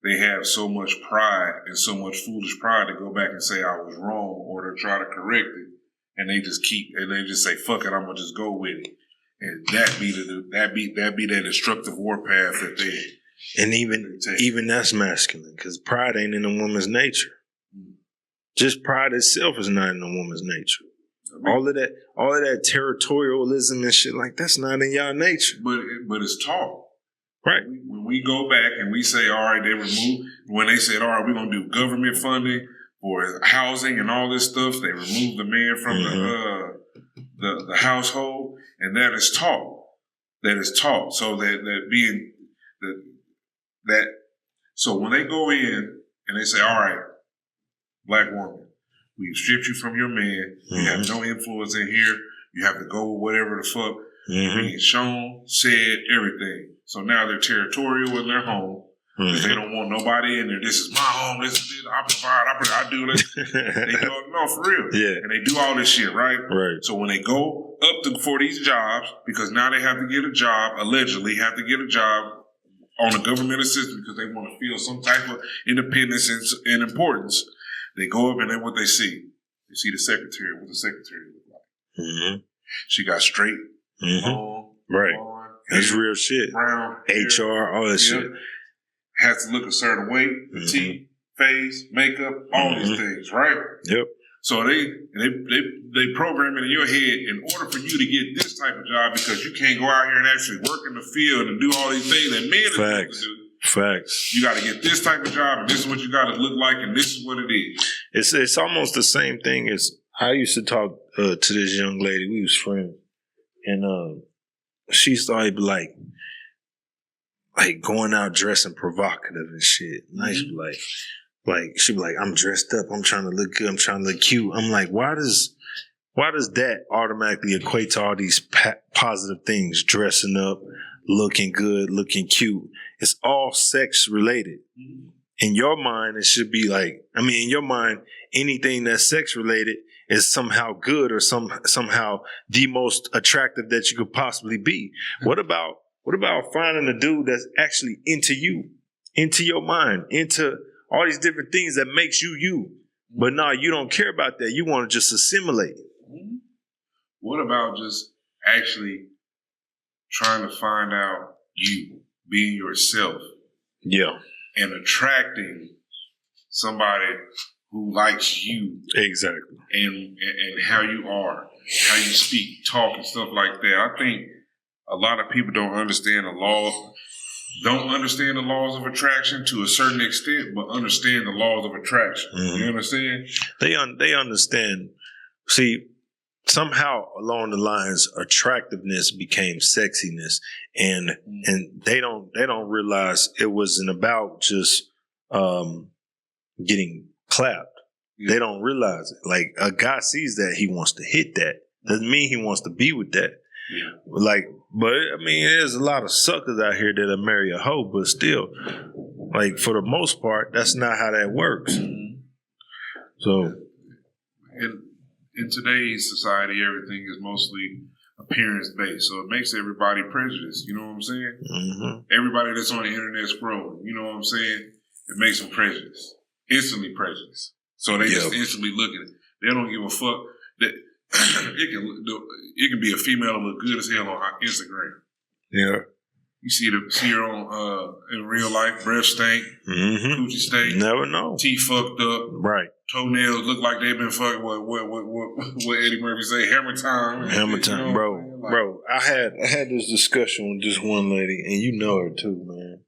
they have so much pride and so much foolish pride to go back and say I was wrong or to try to correct it. And they just say, fuck it, I'm gonna just go with it. And that be that destructive war path that they and even that's masculine, because pride ain't in a woman's nature. Just pride itself is not in a woman's nature. All of that territorialism and shit, like, that's not in y'all nature. But it's taught. Right. When we go back and we say, all right, they removed, when they said, all right, we're going to do government funding for housing and all this stuff, they removed the man from the household, and that is taught. That is taught. So so when they go in and they say, all right, black woman, we've stripped you from your man. You have no influence in here. You have to go with whatever the fuck. Being shown, said, everything. So now they're territorial in their home. They don't want nobody in there. This is my home. This is it. I provide. I do this. They go, no, for real. Yeah. And they do all this shit, right? Right. So when they go up for these jobs, because now they have to get a job, allegedly have to get a job on a government assistance because they want to feel some type of independence and importance. They go up and then what they see the secretary. What the secretary look like? She got straight, long, right? Blonde, that's real shit. Brown, HR, all that shit. Has to look a certain way. Petite, face, makeup, all these things, right? Yep. So they program it in your head in order for you to get this type of job because you can't go out here and actually work in the field and do all these things that men are supposed to do. Facts. You got to get this type of job, and this is what you got to look like, and this is what it is. It's almost the same thing as I used to talk to this young lady. We was friends, and she started like going out dressing provocative and shit. And I used to be like she'd be like, I'm dressed up. I'm trying to look good. I'm trying to look cute. I'm like, why does that automatically equate to all these positive things? Dressing up, looking good, looking cute. It's all sex related. In your mind, it should be in your mind, anything that's sex related is somehow good or somehow the most attractive that you could possibly be. What about finding a dude that's actually into you, into your mind, into all these different things that makes you you? But no, you don't care about that. You want to just assimilate. What about just actually trying to find out you, being yourself? Yeah. And attracting somebody who likes you. Exactly. And how you are, how you speak, talk, and stuff like that. I think a lot of people don't understand the laws of attraction to a certain extent, but understand the laws of attraction. Mm-hmm. You understand? They understand. See, somehow along the lines, attractiveness became sexiness, and they don't realize it wasn't about just getting clapped. Yeah. They don't realize it. Like, a guy sees that, he wants to hit that. Doesn't mean he wants to be with that. Yeah. But I mean, there's a lot of suckers out here that'll marry a hoe, but still, like, for the most part, that's not how that works. Mm-hmm. So, in today's society, everything is mostly appearance based, so it makes everybody prejudiced. You know what I'm saying? Mm-hmm. Everybody that's on the internet scrolling, you know what I'm saying? It makes them prejudiced, instantly prejudiced. So they just instantly look at it. They don't give a fuck that it can be a female that look good as hell on Instagram. Yeah. You see her on in real life, breath stink, coochie stink. Never know. Teeth fucked up. Right. Toenails look like they've been fucked. What Eddie Murphy say? Hammer time. Hammer time, bro. I had this discussion with this one lady, and you know her too, man.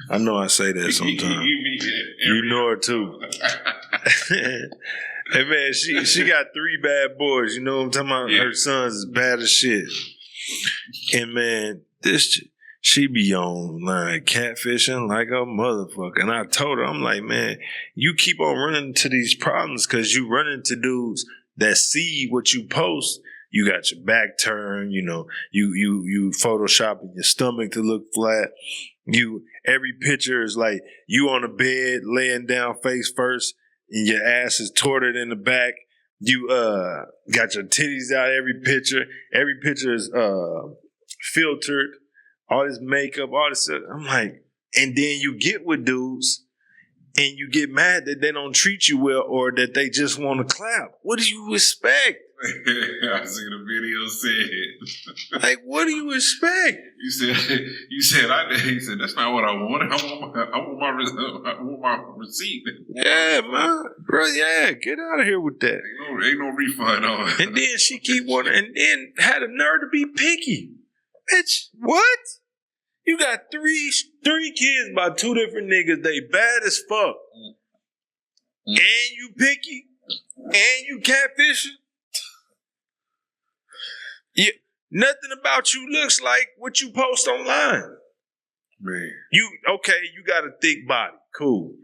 I know I say that sometimes. You know her too. Hey man, she got 3 bad boys. You know what I'm talking about? Yeah. Her sons is bad as shit. And man, she be on catfishing like a motherfucker. And I told her, I'm like, man, you keep on running into these problems because you run into dudes that see what you post. You got your back turned, you know, you photoshopping your stomach to look flat. Every picture is like you on a bed laying down face first and your ass is torted in the back. You got your titties out every picture. Every picture is filtered. All this makeup, all this stuff. I'm like, and then you get with dudes and you get mad that they don't treat you well or that they just want to clap. What do you expect? I seen a video said. Like, what do you expect? He said, that's not what I wanted. I want my receipt. Yeah, man. Bro, yeah, get out of here with that. Ain't no refund on it. And then she keep wanting, and then had a nerve to be picky. Bitch, what? You got three kids by 2 different niggas. They bad as fuck. And you picky. And you catfishing. Yeah, nothing about you looks like what you post online. Man. You got a thick body. Cool.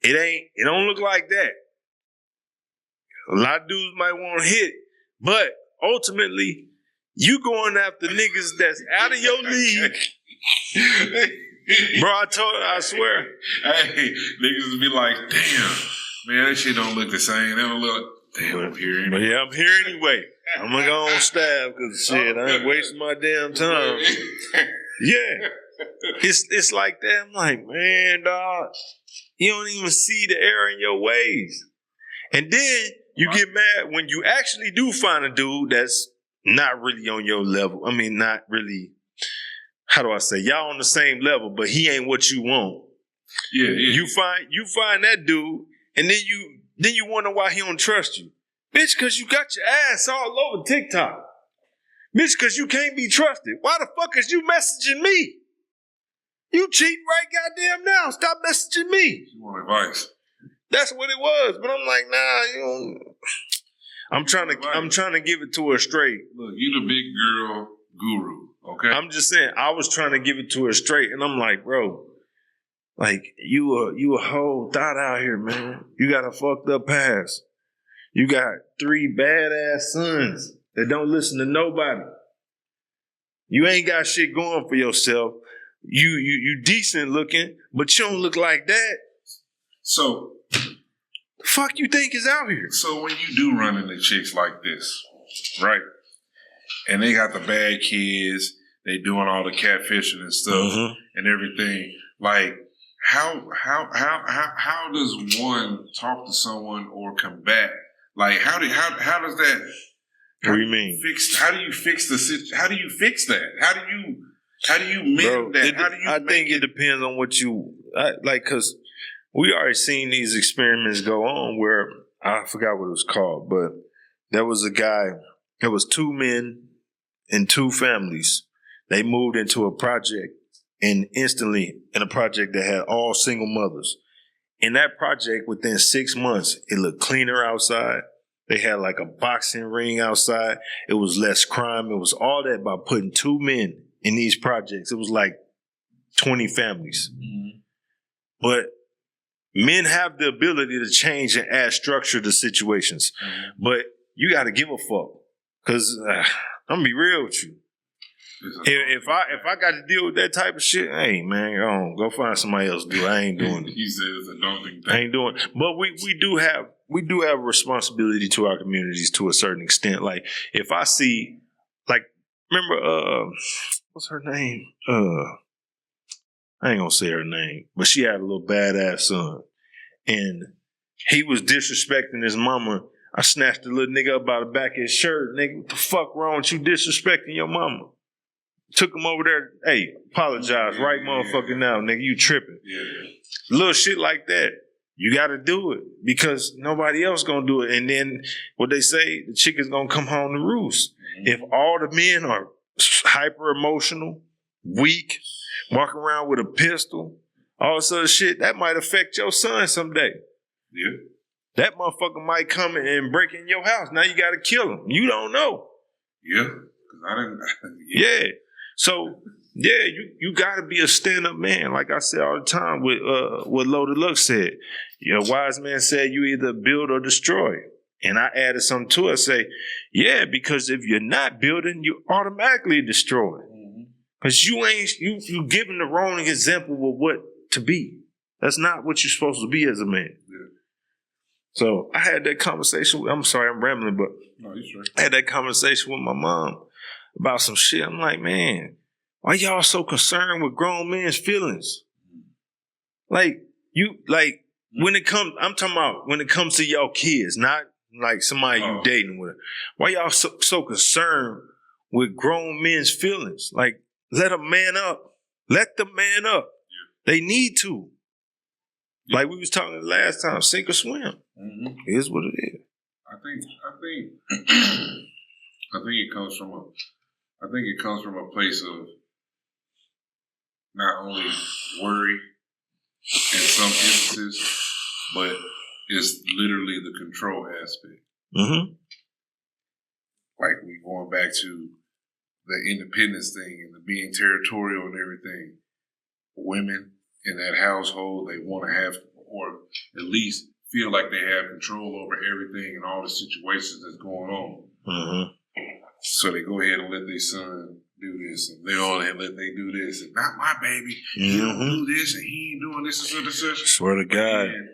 It don't look like that. A lot of dudes might want to hit, but ultimately, you going after niggas that's out of your league. Bro, I swear. Hey, niggas would be like, damn, man, that shit don't look the same. They don't look, damn, I'm here anyway. But yeah, I'm here anyway. I'm gonna go on stab because shit, I ain't wasting my damn time. Yeah. It's like that. I'm like, man, dog, you don't even see the error in your ways. And then you get mad when you actually do find a dude that's not really on your level. I mean, not really, how do I say? Y'all on the same level, but he ain't what you want. Yeah. You find that dude, and then you wonder why he don't trust you. Bitch, because you got your ass all over TikTok. Bitch, because you can't be trusted. Why the fuck is you messaging me? You cheating right goddamn now. Stop messaging me. You want advice? That's what it was. But I'm like, nah, you don't. I'm trying to give it to her straight. Look, you the big girl guru, okay? I'm just saying, I was trying to give it to her straight, and I'm like, bro, like you a whole thought out here, man. You got a fucked up past. You got 3 badass sons that don't listen to nobody. You ain't got shit going for yourself. You decent looking, but you don't look like that. So, the fuck you think is out here? So when you do run into chicks like this, right? And they got the bad kids, they doing all the catfishing and stuff and everything. Like, how does one talk to someone or combat? Like, how does that? What do you mean? How do you fix How do you fix that? How do you mend that? I think it depends on what you like, because we already seen these experiments go on where I forgot what it was called, but there was a guy. It was 2 men and 2 families. They moved into a project, and instantly in a project that had all single mothers. In that project, within 6 months, it looked cleaner outside. They had like a boxing ring outside. It was less crime. It was all that by putting 2 men in these projects. It was like 20 families. Mm-hmm. But men have the ability to change and add structure to situations. Mm-hmm. But you got to give a fuck. Because I'm going to be real with you. If I got to deal with that type of shit, hey man, go find somebody else to do it. I ain't doing it. He says I don't think that. I ain't doing it. But we do have a responsibility to our communities to a certain extent. Like if I see, like, remember what's her name? I ain't gonna say her name, but she had a little badass son, and he was disrespecting his mama. I snatched the little nigga up by the back of his shirt. Nigga, what the fuck wrong with you disrespecting your mama? Took him over there. Hey, apologize right motherfucking now, nigga. You tripping. Yeah. Little shit like that. You got to do it because nobody else going to do it. And then what they say, the chick is going to come home to roost. Mm-hmm. If all the men are hyper emotional, weak, walk around with a pistol, all this other shit, that might affect your son someday. Yeah. That motherfucker might come and break in your house. Now you got to kill him. You don't know. Yeah. Cause I didn't. Yeah. So, yeah, you got to be a stand-up man. Like I say all the time with what Loaded Luck said. You know, wise man said you either build or destroy. And I added something to it. I say, yeah, because if you're not building, you automatically destroy. Because you giving the wrong example of what to be. That's not what you're supposed to be as a man. Yeah. So I had that conversation. I'm sorry, I'm rambling, but no, you're sure. I had that conversation with my mom about some shit. I'm like, man, why y'all so concerned with grown men's feelings? Like, when it comes, I'm talking about when it comes to y'all kids, not like somebody you dating with. Why y'all so concerned with grown men's feelings? Like, let them man up. Let them man up. Yeah. They need to. Yeah. Like we was talking last time, sink or swim. Mm-hmm. It is what it is. I think it comes from a place of not only worry in some instances, but it's literally the control aspect. Mm-hmm. Like we going back to the independence thing and the being territorial and everything. Women in that household, they want to have, or at least feel like they have control over everything and all the situations that's going on. Mm-hmm. So they go ahead and let their son do this, and they all let they do this, and not my baby. Mm-hmm. He don't do this, and he ain't doing this and such. Swear to God. And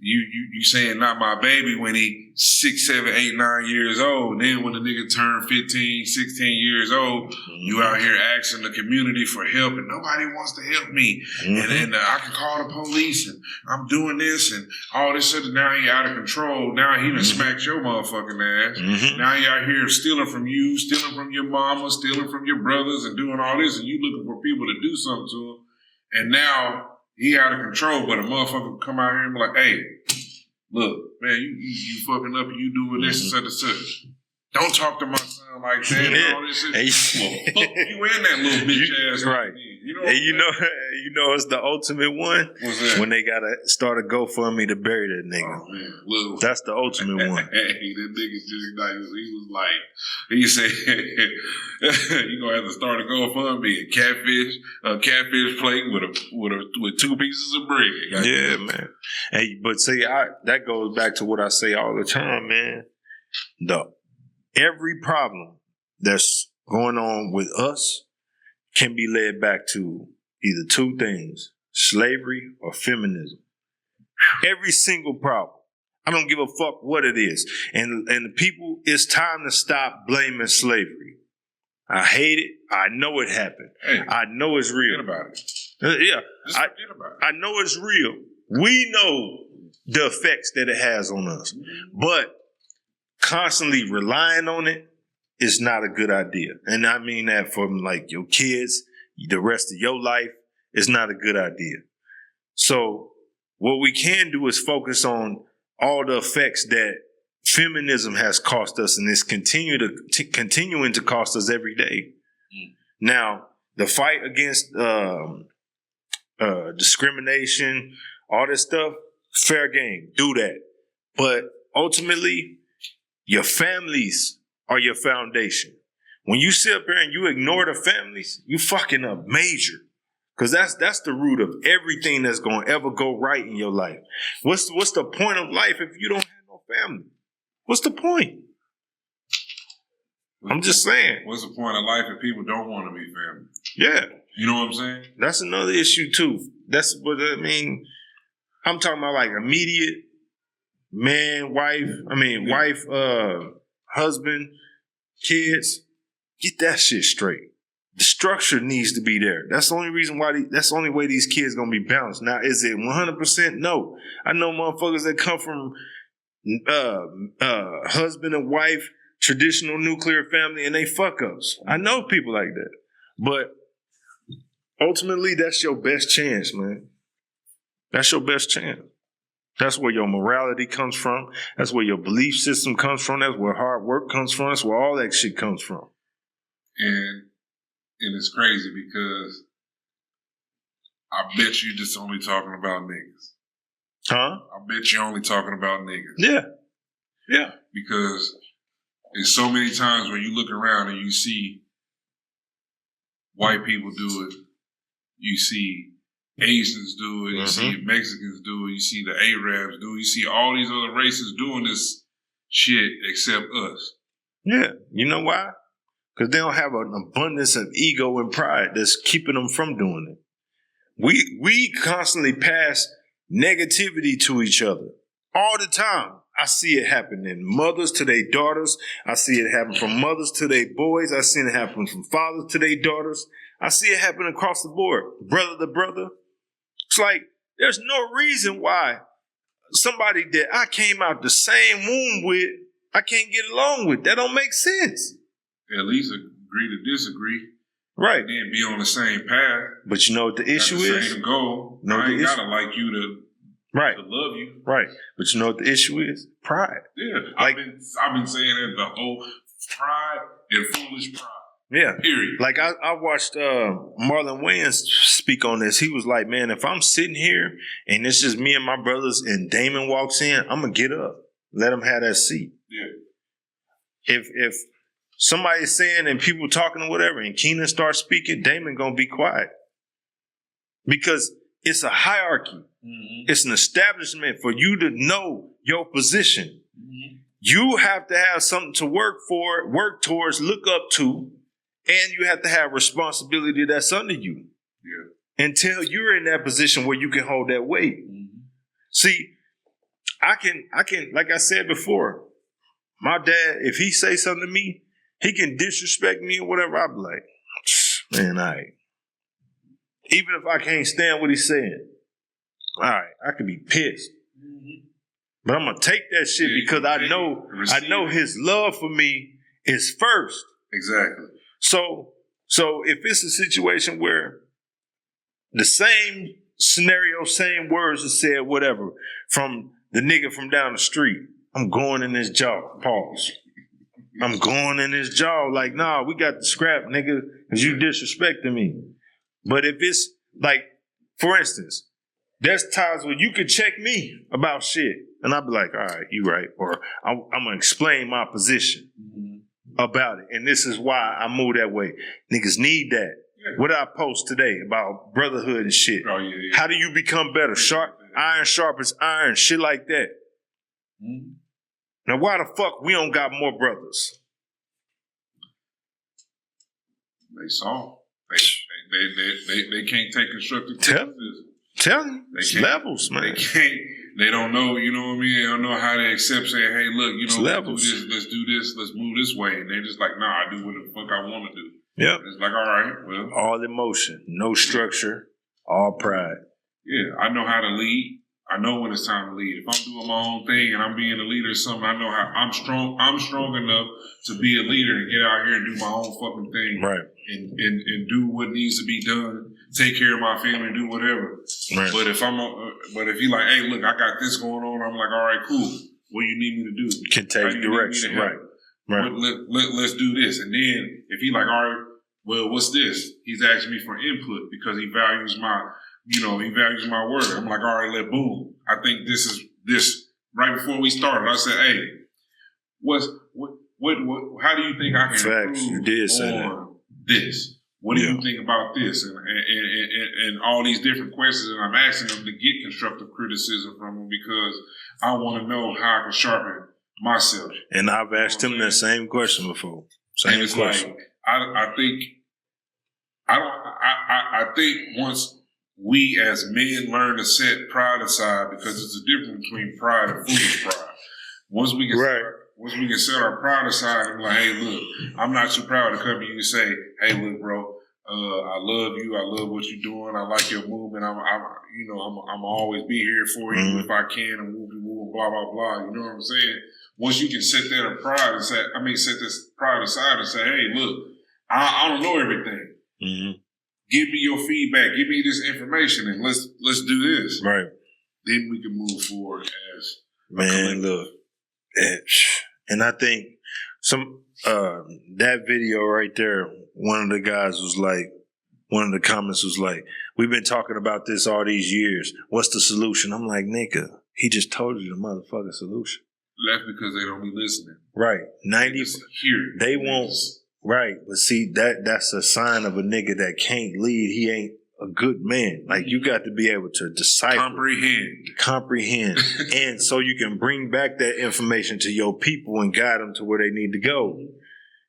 you saying not my baby when he 6, 7, 8, 9 years old. Then when the nigga turned 15, 16 years old, mm-hmm. you out here asking the community for help, and nobody wants to help me. Mm-hmm. And I can call the police, and I'm doing this, and all this stuff. Now he out of control. Now he done mm-hmm. smacked your motherfucking ass. Mm-hmm. Now he out here stealing from you, stealing from your mama, stealing from your brothers, and doing all this, and you looking for people to do something to him. And now he out of control, but a motherfucker come out here and be like, hey, look, man, you fucking up and you doing this and such and such. Don't talk to my son like that and all this shit. Well, fuck you in that little bitch ass. Right. You know, and you know it's the ultimate one? What's that? When they gotta start a GoFundMe to bury that nigga. Oh, man. Little. That's the ultimate one. Hey, that nigga just like, he was like, he said, you gonna have to start a GoFundMe, a catfish plate with 2 pieces of bread. Yeah, man. Hey, but see, that goes back to what I say all the time, man. Every problem that's going on with us can be led back to either 2 things, slavery or feminism. Every single problem. I don't give a fuck what it is. And the people, it's time to stop blaming slavery. I hate it. I know it happened. Hey, I know it's real. Forget about it. Yeah. Just forget about it. I know it's real. We know the effects that it has on us. But constantly relying on it is not a good idea. And I mean that from like your kids, the rest of your life, is not a good idea. So what we can do is focus on all the effects that feminism has cost us, and it's continuing to cost us every day. Now, the fight against discrimination, all this stuff, fair game, do that. But ultimately, your families are your foundation. When you sit up here and you ignore the families, you fucking up major. Because that's the root of everything that's going to ever go right in your life. What's the point of life if you don't have no family? What's the point? I'm just saying. What's the point of life if people don't want to be family? Yeah. You know what I'm saying? That's another issue too. That's what I mean. I'm talking about like immediate man, wife, husband, kids. Get that shit straight. The structure needs to be there. That's the only reason why. That's the only way these kids gonna be balanced. Now, is it 100%? No. I know motherfuckers that come from husband and wife, traditional nuclear family, and they fuck ups. I know people like that. But ultimately, that's your best chance, man. That's your best chance. That's where your morality comes from. That's where your belief system comes from. That's where hard work comes from. That's where all that shit comes from. And it's crazy because I bet you just only talking about niggas. Huh? I bet you're only talking about niggas. Yeah. Yeah. Because there's so many times where you look around and you see white people do it. You see Asians do it. You see Mexicans do it. You see the Arabs do it. You see all these other races doing this shit except us. Yeah. You know why? Because they don't have an abundance of ego and pride that's keeping them from doing it. We constantly pass negativity to each other all the time. I see it happening. Mothers to their daughters. I see it happen from mothers to their boys. I see it happen from fathers to their daughters. I see it happen across the board. Brother to brother. It's like there's no reason why somebody that I came out the same womb with, I can't get along with. That don't make sense. At least agree to disagree. Right. And then be on the same path. But you know what the issue is? Same goal. No, I ain't gotta like you to love you. Right. But you know what the issue is? Pride. Yeah. Like, I've been saying that the whole pride and foolish pride. Yeah. Period. Like I watched Marlon Wayans speak on this. He was like, man, if I'm sitting here and it's just me and my brothers and Damon walks in, I'm going to get up. Let him have that seat. Yeah. If somebody's saying and people talking or whatever and Keenan starts speaking, Damon going to be quiet. Because it's a hierarchy. Mm-hmm. It's an establishment for you to know your position. Mm-hmm. You have to have something to work for, work towards, look up to, and you have to have responsibility that's under you. Yeah. Until you're in that position where you can hold that weight. Mm-hmm. See, I can, like I said before, my dad, if he say something to me, he can disrespect me or whatever, I'll be like, man, all right. Even if I can't stand what he's saying, all right, I could be pissed. Mm-hmm. But I'm going to take that shit because I know his love for me is first. Exactly. So if it's a situation where the same scenario, same words are said, whatever, from the nigga from down the street. I'm going in his jaw. Pause. I'm going in his jaw. Like, nah, we got the scrap, nigga, because you disrespecting me. But if it's like, for instance, there's times where you could check me about shit, and I'll be like, all right, you right. Or I'm going to explain my position about it. And this is why I move that way. Niggas need that. Yeah. What did I post today about brotherhood and shit? Oh, yeah. How do you become better? Iron sharpens iron, shit like that. Mm-hmm. Now, why the fuck we don't got more brothers? They saw. They can't take constructive criticism. Tell you, it's levels, man. They can't. They don't know. You know what I mean? They don't know how to accept saying, "Hey, look, you know, let's do this, let's move this way." And they're just like, "Nah, I do what the fuck I want to do." Yep. And it's like, all right, well, all emotion, no structure, all pride. Yeah, I know how to lead. I know when it's time to lead. If I'm doing my own thing and I'm being a leader or something, I know how I'm strong. I'm strong enough to be a leader and get out here and do my own fucking thing, right? And do what needs to be done. Take care of my family, do whatever. Right. But if you like, hey, look, I got this going on. I'm like, all right, cool. What do you need me to do? Can take direction, right? Right. Let's do this. And then if he like, all right, well, what's this? He's asking me for input because he values my word. I'm like, all right, boom. I think this is this. Right before we started, I said, hey, what how do you think I can improve on this? What do you think about this? And all these different questions, and I'm asking them to get constructive criticism from them because I want to know how I can sharpen myself. And I've asked him that same question before. Same question. Like, I think once we as men learn to set pride aside, because there's a difference between pride and foolish pride. Once we can set our pride aside and be like, hey, look, I'm not too proud to come to you and say, hey, look, bro, I love you. I love what you're doing. I like your movement. I'm always be here for you if I can, and we'll be moving, blah, blah, blah. You know what I'm saying? Once you can set that pride and set this pride aside and say, hey, look, I don't know everything. Mm-hmm. Give me your feedback. Give me this information, and let's do this. Right. Then we can move forward as man. Look, and I think that video right there. One of the guys was like, one of the comments was like, "We've been talking about this all these years. What's the solution?" I'm like, nigga, he just told you the motherfucking solution. That's because they don't be listening. Right. They won't. Right. But see, that's a sign of a nigga that can't lead. He ain't a good man. Like, you got to be able to decipher. Comprehend. And so you can bring back that information to your people and guide them to where they need to go.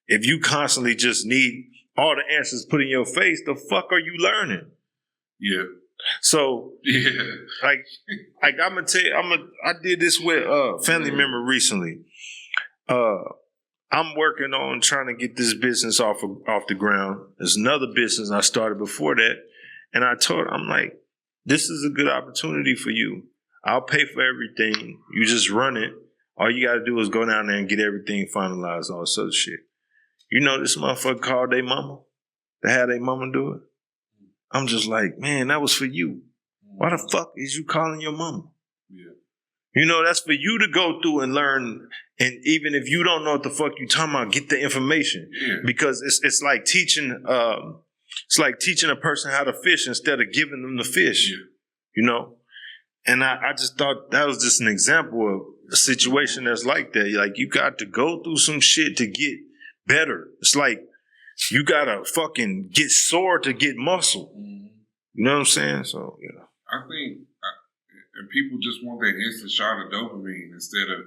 If you constantly just need all the answers put in your face, the fuck are you learning? Yeah. So, like I'm gonna tell you, I did this with a family member recently. I'm working on trying to get this business off the ground. There's another business I started before that, and I told her, I'm like, this is a good opportunity for you. I'll pay for everything. You just run it. All you got to do is go down there and get everything finalized, all this other shit. You know, this motherfucker called their mama. They had their mama do it. I'm just like, man, that was for you. Why the fuck is you calling your mama? Yeah. You know, that's for you to go through and learn. And even if you don't know what the fuck you talking about, get the information. Yeah. Because it's like teaching a person how to fish instead of giving them the fish. Yeah. You know? And I just thought that was just an example of a situation that's like that. Like, you got to go through some shit to get better. It's like you gotta fucking get sore to get muscle. Mm-hmm. You know what I'm saying? So, you know. I think and people just want that instant shot of dopamine instead of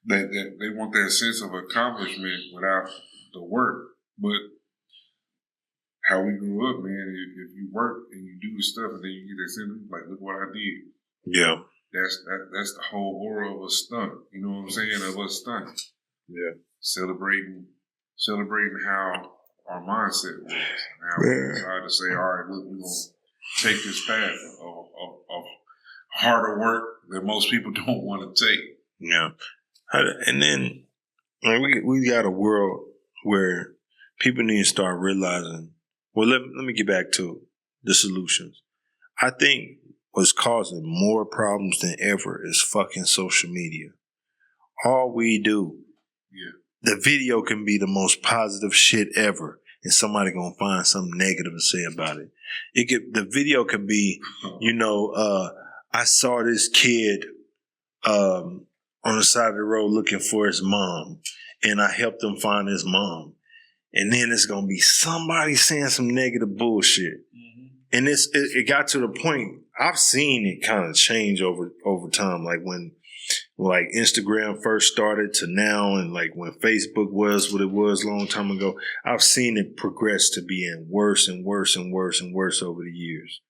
that they want that sense of accomplishment without the work. But how we grew up, man, if you work and you do stuff and then you get that sense, like, look what I did. Yeah. That's the whole horror of a stunt. You know what I'm saying? Of a stunt. Yeah. Celebrating how our mindset was. And how we decided to say, all right, look, we're going to take this path of harder work that most people don't want to take. Yeah. And then we got a world where people need to start realizing, well, let me get back to the solutions. I think what's causing more problems than ever is fucking social media. All we do, the video can be the most positive shit ever, and somebody gonna find something negative to say about it. The video could be, I saw this kid on the side of the road looking for his mom, and I helped him find his mom. And then it's gonna be somebody saying some negative bullshit. And it got to the point, I've seen it kind of change over time, like when Instagram first started to now, and like when Facebook was what it was a long time ago, I've seen it progress to being worse and worse and worse and worse over the years.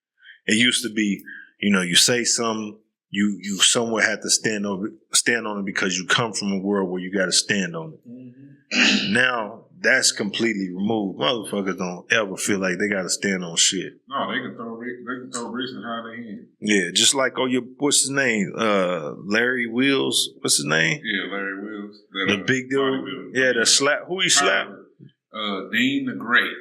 It used to be, you say something, you somewhat have to stand on it because you come from a world where you got to stand on it. Now that's completely removed. Motherfuckers don't ever feel like they got to stand on shit. No, they can throw bricks and hide their hand. Yeah, just like what's his name? Larry Wheels. What's his name? Yeah, Larry Wheels. The big dude. Yeah, the slap. Who he slapped? Dean the Great.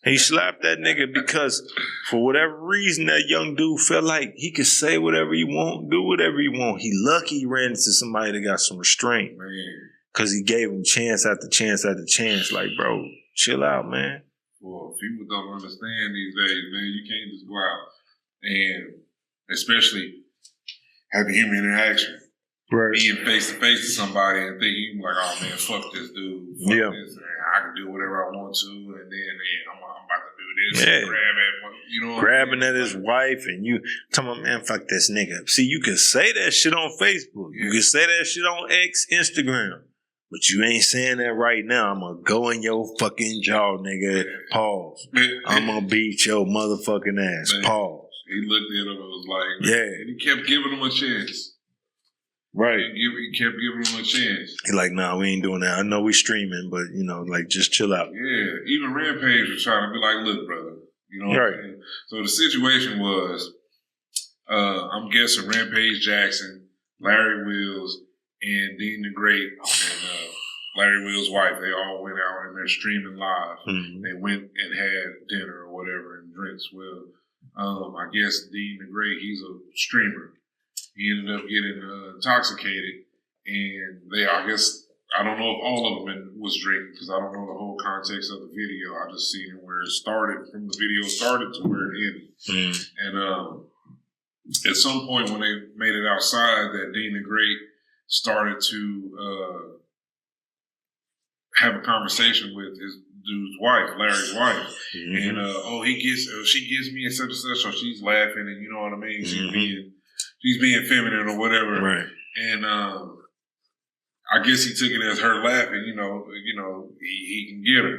He slapped that nigga because for whatever reason that young dude felt like he could say whatever he want, do whatever he want. He lucky he ran into somebody that got some restraint. Man. Because he gave him chance after chance after chance. Like, bro, chill out, man. Well, people don't understand these days, man. You can't just go out and especially have a human interaction. Right. Being face to face to somebody and thinking like, oh man, fuck this dude. Fuck this, man. I can do whatever I want to, and then I'm about to do this. Yeah. Grabbing at his wife, and you tell him, man, fuck this nigga. See, you can say that shit on Facebook. Yeah. You can say that shit on X, Instagram. But you ain't saying that right now. I'm going to go in your fucking jaw, nigga. Pause. I'm going to beat your motherfucking ass. Man. Pause. He looked at him and was like, man. And he kept giving him a chance. Right. He kept giving him a chance. He like, nah, we ain't doing that. I know we streaming, but, just chill out. Yeah. Even Rampage was trying to be like, look, brother. You know what I'm saying? So the situation was, I'm guessing Rampage Jackson, Larry Wheels, and Dean the Great and Larry Will's wife, they all went out and they're streaming live. Mm-hmm. They went and had dinner or whatever and drinks. Well, I guess Dean the Great, he's a streamer. He ended up getting intoxicated, and I don't know if all of them was drinking because I don't know the whole context of the video. I just seen it where it started, from the video started to where it ended. Mm-hmm. And at some point when they made it outside, that Dean the Great started to have a conversation with his dude's wife, Larry's wife. Mm-hmm. And she gives me and such and such, so she's laughing, and you know what I mean? She's being feminine or whatever. Right. And I guess he took it as her laughing, he can get her.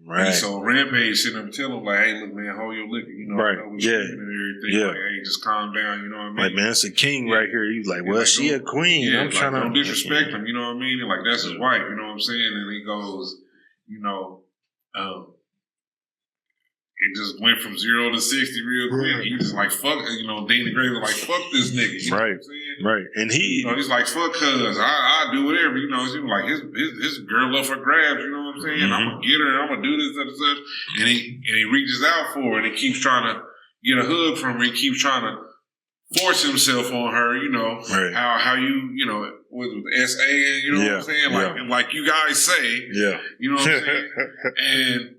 Right. And so Rampage sitting up and tell him, like, hey, look, man, hold your liquor. Right. I know we're and everything. Like, hey, just calm down, you know what I mean? Like, man, it's a king right here. He's like, well, she a queen. I'm trying to... Don't disrespect him, you know what I mean? And like, that's his wife, you know what I'm saying? And he goes, it just went from 0 to 60 real quick. Right. He was like, fuck, Dean the Great was like, fuck this nigga. You know what I'm saying? Right. And he... he's like, fuck cuz, I do whatever, he was like, his girl up for grabs, you know what I'm saying? Mm-hmm. I'm going to get her, and I'm going to do this and such. And he reaches out for her, and he keeps trying to get a hug from her. He keeps trying to force himself on her, right. how you, with SA, you know what I'm saying? Like you guys say, you know what I'm saying?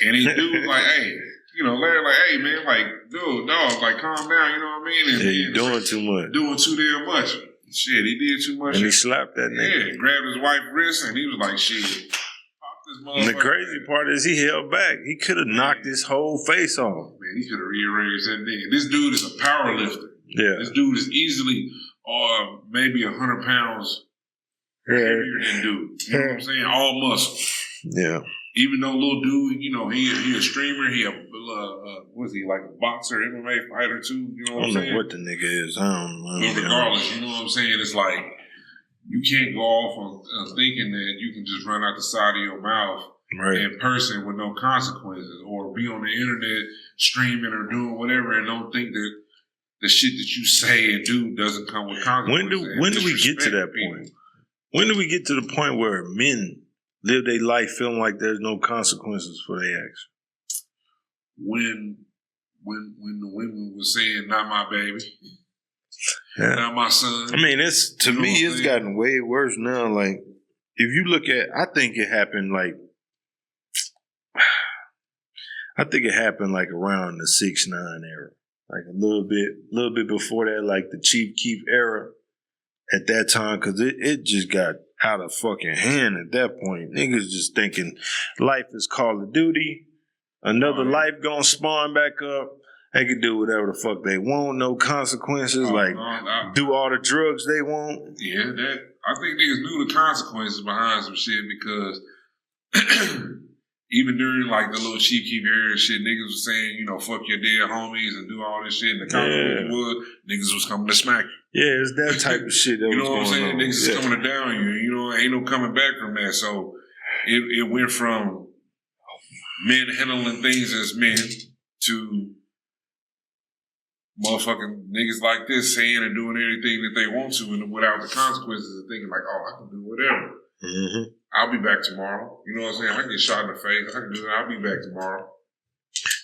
And he dude like, hey, Larry like, hey man, like, dude, dog, like, calm down, you know what I mean? And you doing too much. Doing too damn much. Shit, he did too much. And he slapped that nigga. Yeah, grabbed his wife's wrist, and he was like, shit, pop this motherfucker. And the crazy part is he held back. He could have knocked his whole face off. Man, he could have rearranged that nigga. This dude is a power lifter. Yeah. This dude is easily, maybe 100 pounds heavier than dude. You know what I'm saying? All muscle. Yeah. Even though little dude, he a streamer, was he like a boxer, MMA fighter too? You know what I'm saying? I don't know what the nigga is. I don't know. But regardless, you know what I'm saying? It's like, you can't go off on thinking that you can just run out the side of your mouth in person with no consequences, or be on the internet streaming or doing whatever and don't think that the shit that you say and do doesn't come with consequences. When do we get to that point? When do we get to the point where men live their life feeling like there's no consequences for their actions? When when the women was saying, "Not my baby, not my son." I mean, it's to me, it's gotten way worse now. Like, if you look at, I think it happened like around the 6ix9ine era, like a little bit before that, like the Chief Keef era. At that time, because it just got out of fucking hand at that point. Niggas just thinking life is Call of Duty. Another life gonna spawn back up. They can do whatever the fuck they want, no consequences. Do all the drugs they want. Yeah, that I think niggas knew the consequences behind some shit because even during like the little Chief Keef era and shit, niggas was saying, you know, fuck your dead homies and do all this shit. And the consequences was niggas was coming to smack you. Yeah, it's that type of shit that you was know what I'm saying? on. Niggas is coming to down you. You know, ain't no coming back from that. So it went from men handling things as men to motherfucking niggas like this saying and doing anything that they want to and without the consequences and thinking like, oh, I can do whatever. Mm-hmm. I'll be back tomorrow. You know what I'm saying? I can get shot in the face. I can do it. I'll be back tomorrow.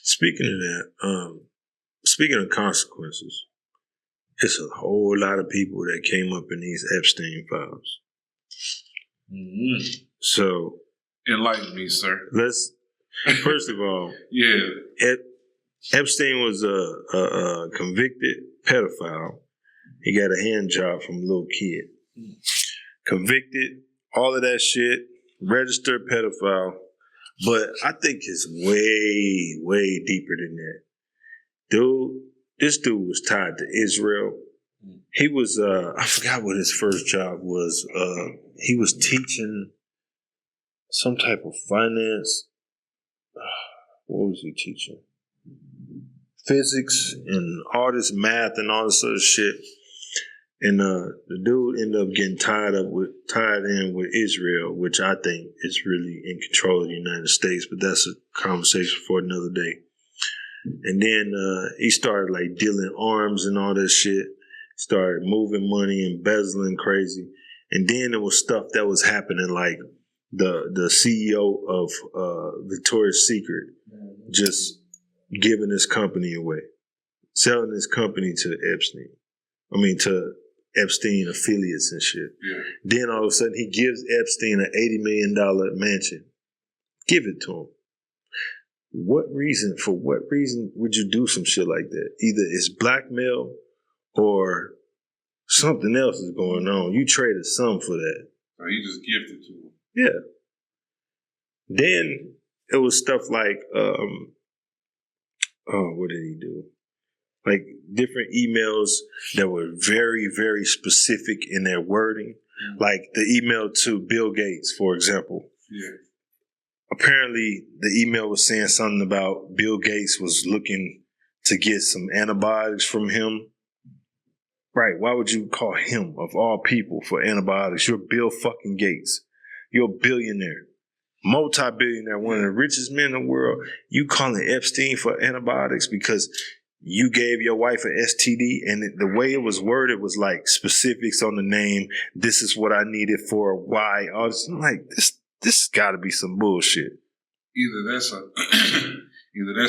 Speaking of that, speaking of consequences, it's a whole lot of people that came up in these Epstein files. Mm-hmm. So, enlighten me, sir. Let's first of all, Epstein was a convicted pedophile. He got a hand job from a little kid. Convicted, all of that shit. Registered pedophile, but I think it's way, way deeper than that. This dude was tied to Israel. He was, I forgot what his first job was. He was teaching some type of finance. What was he teaching? Physics and all this math and all this other shit. And the dude ended up getting tied in with Israel, which I think is really in control of the United States, but that's a conversation for another day. And then he started like dealing arms and all that shit. Started moving money, embezzling crazy. And then there was stuff that was happening, like the CEO of Victoria's Secret just giving his company away, selling his company to Epstein affiliates and shit. Yeah. Then all of a sudden he gives Epstein an $80 million mansion. Give it to him. For what reason would you do some shit like that? Either it's blackmail or something else is going on. You traded some for that. So he just gifted to him. Yeah. Then it was stuff like, what did he do? Like different emails that were very, very specific in their wording. Mm-hmm. Like the email to Bill Gates, for example. Yeah. Apparently the email was saying something about Bill Gates was looking to get some antibiotics from him. Right. Why would you call him, of all people, for antibiotics? You're Bill fucking Gates. You're a billionaire. Multi-billionaire, one of the richest men in the world. You calling Epstein for antibiotics because you gave your wife an STD, and the way it was worded was like specifics on the name. This is what I needed for why. I'm like, this got to be some bullshit. Either that's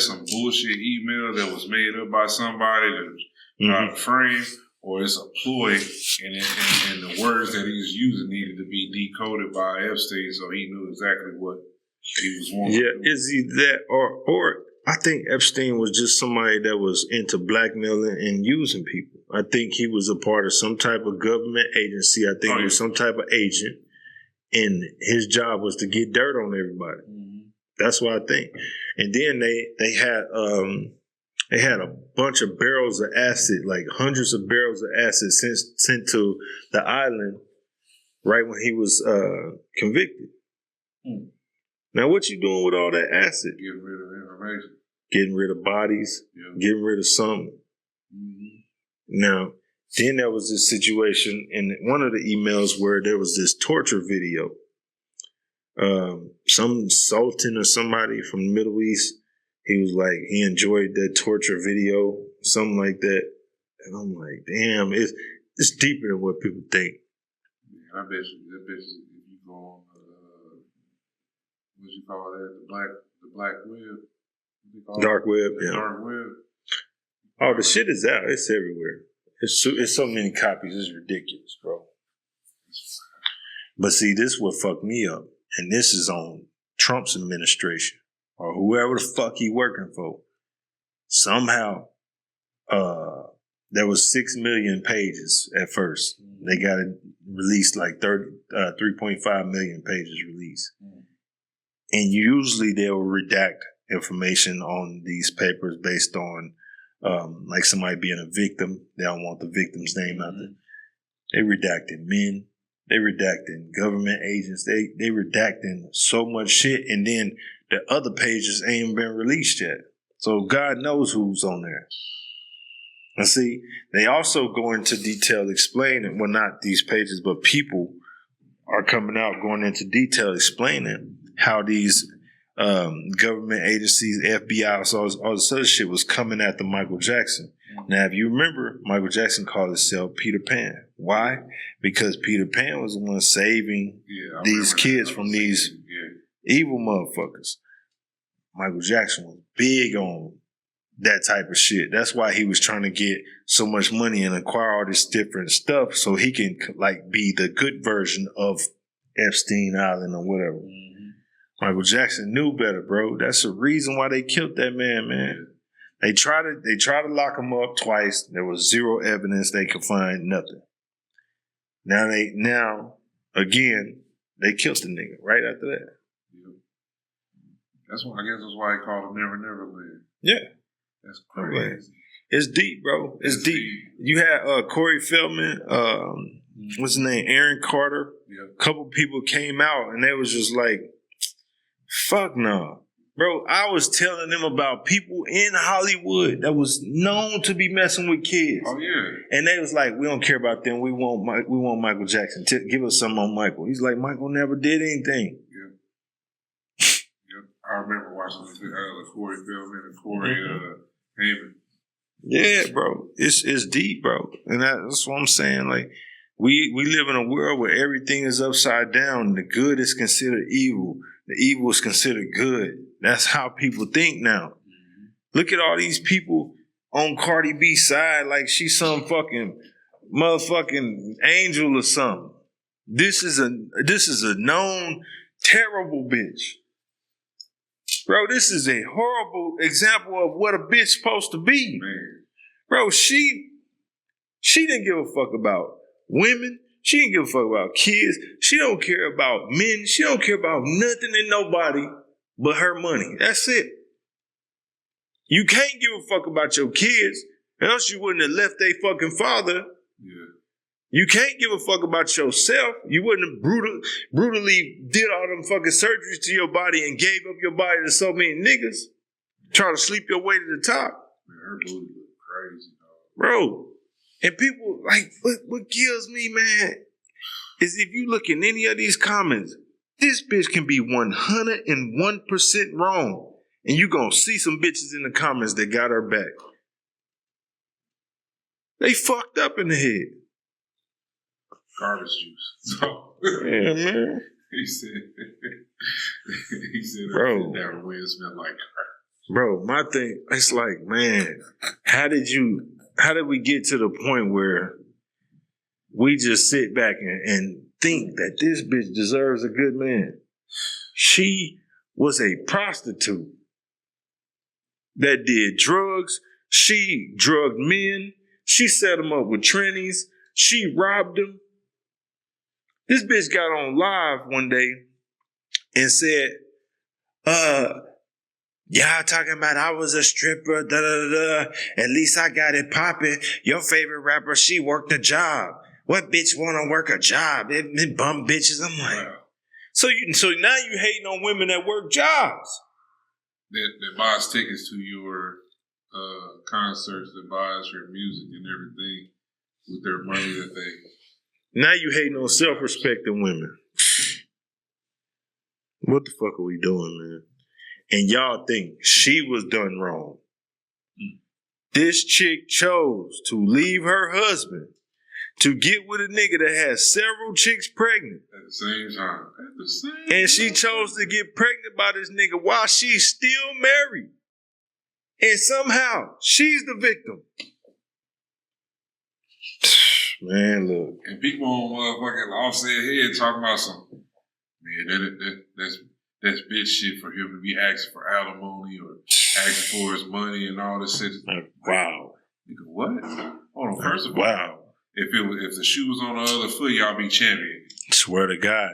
some bullshit email that was made up by somebody that was trying to frame, or it's a ploy, and the words that he was using needed to be decoded by Epstein, so he knew exactly what he was wanting. Yeah, is he that, or I think Epstein was just somebody that was into blackmailing and using people. I think he was a part of some type of government agency. I think he was some type of agent, and his job was to get dirt on everybody. Mm-hmm. That's what I think. And then they had a bunch of barrels of acid, like hundreds of barrels of acid sent to the island right when he was convicted. Mm. Now, what you doing with all that acid? Getting rid of information. Getting rid of bodies. Yeah. Getting rid of something. Mm-hmm. Now, then there was this situation in one of the emails where there was this torture video. Some sultan or somebody from the Middle East, he was like, he enjoyed that torture video, something like that. And I'm like, damn, it's deeper than what people think. Yeah, I bet you if you go on what you call that, the black web? Dark web, yeah. Dark web. Oh, the shit is out. It's everywhere. It's so many copies. It's ridiculous, bro. But see, this is what fucked me up. And this is on Trump's administration or whoever the fuck he working for. Somehow, there was 6 million pages at first. They got it released like 3.5 million pages released. And usually they'll redact information on these papers based on like somebody being a victim. They don't want the victim's name out there. They redacted men. They redacting government agents. They redacting so much shit, and then the other pages ain't been released yet. So God knows who's on there. And see, they also go into detail explaining, well, not these pages, but people are coming out going into detail explaining how these government agencies, FBI, all this other shit was coming after Michael Jackson. Now, if you remember, Michael Jackson called himself Peter Pan. Why? Because Peter Pan was the one saving these kids from these evil motherfuckers. Michael Jackson was big on that type of shit. That's why he was trying to get so much money and acquire all this different stuff so he can like be the good version of Epstein Island or whatever. Michael Jackson knew better, bro. That's the reason why they killed that man. They tried to lock him up twice. There was zero evidence. They could find nothing. Now again, they killed the nigga right after that. I guess that's why he called it Never Never Land. Yeah. That's crazy. It's deep, bro. It's deep. You had Corey Feldman, what's his name? Aaron Carter. A couple people came out and they was just like, fuck no. Bro, I was telling them about people in Hollywood that was known to be messing with kids. Oh, yeah. And they was like, we don't care about them. We want Michael Jackson. Give us something on Michael. He's like, Michael never did anything. I remember watching Corey Feldman and Corey Hammond. Yeah, bro. It's deep, bro. And that's what I'm saying. Like, we live in a world where everything is upside down. The good is considered evil. The evil is considered good. That's how people think now. Look at all these people on Cardi B's side like she's some fucking motherfucking angel or something. This is a known terrible bitch. Bro, this is a horrible example of what a bitch supposed to be. Man. Bro, she didn't give a fuck about women. She didn't give a fuck about kids. She don't care about men. She don't care about nothing and nobody but her money. That's it. You can't give a fuck about your kids, or else you wouldn't have left their fucking father. Yeah. You can't give a fuck about yourself. You wouldn't have brutally did all them fucking surgeries to your body and gave up your body to so many niggas. Trying to sleep your way to the top. Man, her booty look crazy, dog. Bro. And people, like, what kills me, man, is if you look in any of these comments, this bitch can be 101% wrong. And you gonna see some bitches in the comments that got her back. They fucked up in the head. Garbage juice. Yeah, man. He said, bro, that wind smelled like crap. Bro, my thing, it's like, man, how did we get to the point where we just sit back and think that this bitch deserves a good man? She was a prostitute that did drugs. She drugged men. She set them up with trannies. She robbed them. This bitch got on live one day and said, y'all talking about I was a stripper, At least I got it popping. Your favorite rapper, she worked a job. What bitch want to work a job? It bum bitches. I'm like, wow. So now you hating on women that work jobs. That buys tickets to your concerts, that buys your music and everything with their money that they... Now you hating on self-respecting women. What the fuck are we doing, man? And y'all think she was done wrong. This chick chose to leave her husband to get with a nigga that has several chicks pregnant. At the same time. And she chose to get pregnant by this nigga while she's still married. And somehow she's the victim. Man, look. And people on motherfucking Offset head talking about some, man, that's bitch shit for him to be asking for alimony or asking for his money and all this shit. Wow. Nigga, what? Hold on, first of all, if the shoe was on the other foot, y'all be champion. Swear to God.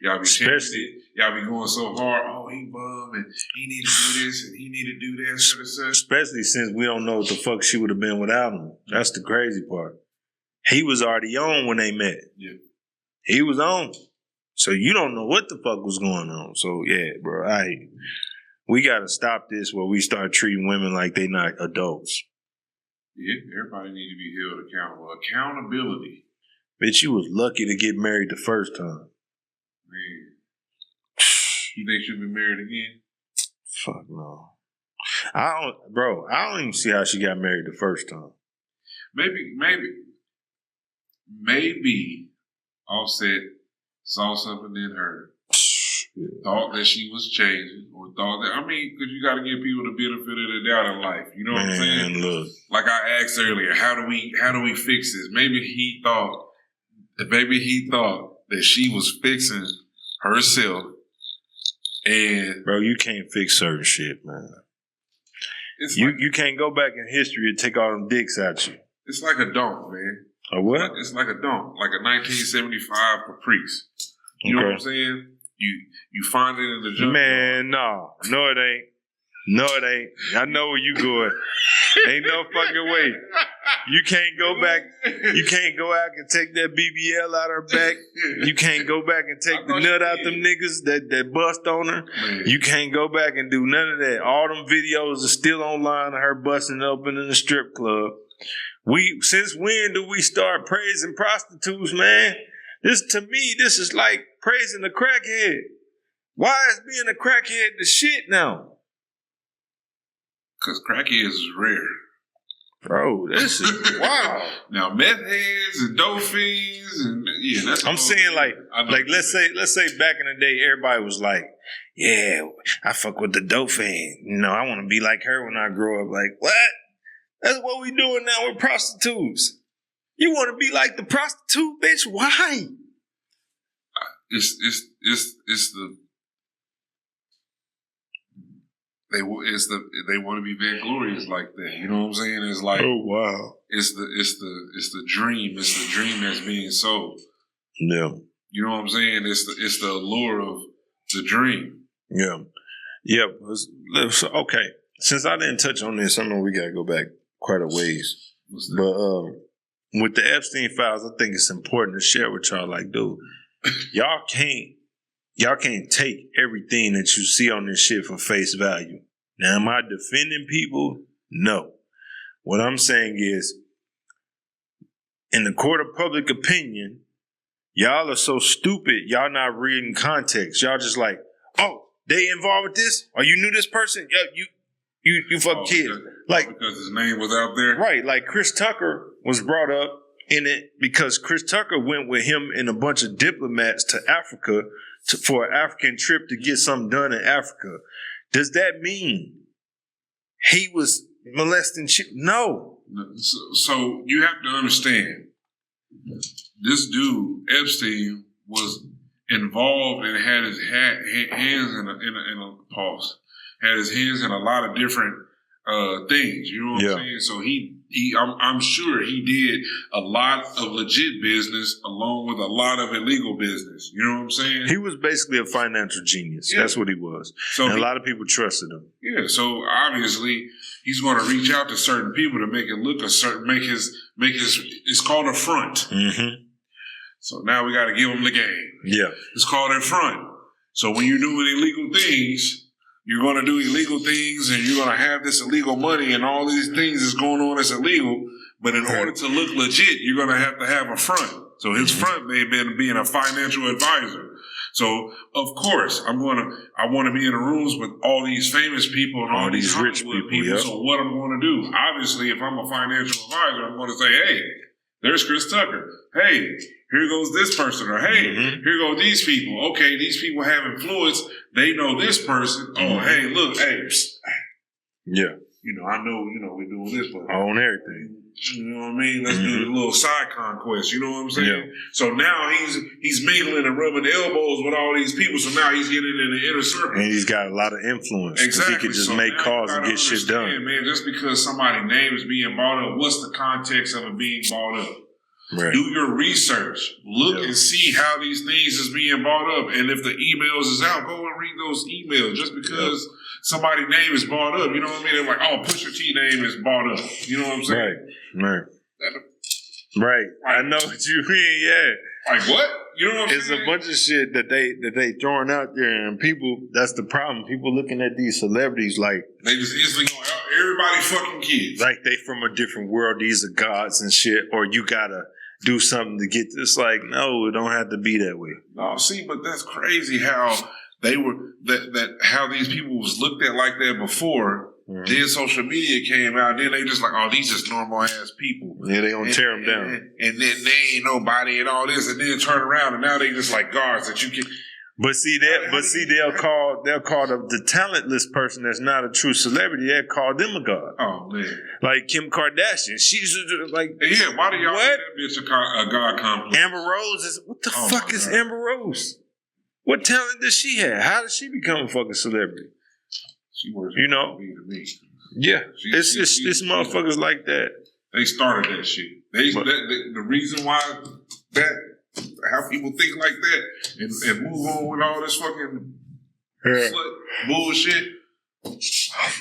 Y'all be champion. Y'all be going so hard. Oh, he bum and he need to do this and he need to do that. Especially since we don't know what the fuck she would have been without him. That's the crazy part. He was already on when they met. Yeah. He was on. So you don't know what the fuck was going on. So yeah, bro, we gotta stop this where we start treating women like they not adults. Yeah, everybody need to be held accountable. Accountability. Bitch, you was lucky to get married the first time. Man. You think she'll be married again? Fuck no. I don't even see how she got married the first time. Maybe Offset saw something in her, thought that she was changing, or thought that, because you got to give people the benefit of the doubt in life. You know what I'm saying? Look. Like I asked earlier, how do we fix this? Maybe he thought that she was fixing herself. And bro, you can't fix certain shit, man. You can't go back in history and take all them dicks out you. It's like a donk, man. A what? It's like a donk, like a 1975 Caprice. You know what I'm saying? You find it in the junkyard. Man, no it ain't. No, it ain't. I know where you going. Ain't no fucking way. You can't go back. You can't go out and take that BBL out her back. You can't go back and take the nut out them niggas that bust on her. Man. You can't go back and do none of that. All them videos are still online of her busting open in the strip club. Since when do we start praising prostitutes, man? This is like praising a crackhead. Why is being a crackhead the shit now? Because crackheads is rare. Bro, this is wow. Now meth heads and dope fiends and that's. I'm saying like let's say back in the day everybody was like, yeah, I fuck with the dope fiend. You know, I want to be like her when I grow up. Like what? That's what we doing now with prostitutes. You want to be like the prostitute, bitch? Why? It's the. They want to be vainglorious like that. You know what I'm saying? It's like, oh wow, it's the dream. It's the dream that's being sold. Yeah. You know what I'm saying? It's the allure of the dream. Yeah. Yeah. Okay. Since I didn't touch on this, I know we gotta go back quite a ways. But with the Epstein files, I think it's important to share with y'all. Like, dude, y'all can't take everything that you see on this shit for face value. Now, am I defending people? No. What I'm saying is, in the court of public opinion, y'all are so stupid, y'all not reading context. Y'all just like, oh, they involved with this? Or you knew this person? Yeah, you fuck kids. Because his name was out there? Right, like Chris Tucker was brought up in it because Chris Tucker went with him and a bunch of diplomats to Africa for an African trip to get something done in Africa. Does that mean he was molesting children? No. So you have to understand, this dude, Epstein, was involved and had his hands in a pause. Had his hands in a lot of different things. You know what I'm saying? So I'm sure he did a lot of legit business along with a lot of illegal business. You know what I'm saying? He was basically a financial genius. Yeah. That's what he was. So and a lot of people trusted him. Yeah. So obviously he's going to reach out to certain people to make it look make his. It's called a front. Mm-hmm. So now we got to give him the game. Yeah. It's called a front. So when you're doing illegal things, you're going to do illegal things and you're going to have this illegal money and all these things is going on that's illegal. But in order to look legit, you're going to have a front. So his front may have been being a financial advisor. So, of course, I want to be in the rooms with all these famous people and all these rich people. Yep. So what I'm going to do, obviously, if I'm a financial advisor, I'm going to say, hey, there's Chris Tucker. Hey, here goes this person. Or, hey, here go these people. Okay, these people have influence. They know this person. Oh, hey, look, hey. Yeah. I know, we're doing this, but I own everything. You know what I mean? Let's do the little side conquest. You know what I'm saying? Yeah. So now he's mingling and rubbing elbows with all these people. So now he's getting in the inner circle, and he's got a lot of influence. Exactly. He could just make calls and get shit done. Man, just because somebody's name is being bought up, what's the context of it being bought up? Right. Do your research. Look and see how these things is being bought up. And if the emails is out, go and read those emails. Just because somebody's name is bought up, you know what I mean? They're like, oh, Pusha T name is bought up. You know what I'm saying? Right. Right. I know what you mean, yeah. Like what? You know what I'm saying? It's a bunch of shit that they throwing out there, and people, that's the problem. People looking at these celebrities like they just instantly going, everybody fucking kids. Like they from a different world, these are gods and shit, or you gotta do something to get this. Like, no, it don't have to be that way. No, see, but that's crazy how they were that how these people was looked at like that before. Mm-hmm. Then social media came out. Then they just like, oh, these just normal ass people. Yeah, they gonna tear them down. And then they ain't nobody and all this. And then turn around and now they just like guards that you can. But see they'll call the talentless person that's not a true celebrity. They'll call them a god. Oh man, like Kim Kardashian. She's like, yeah. Why do y'all think that bitch a god complex? Amber Rose is what the fuck is Amber Rose? What talent does she have? How did she become a fucking celebrity? She works to me. Yeah, it's motherfuckers like that. They started that shit. The reason why how people think like that and move on with all this fucking slut bullshit.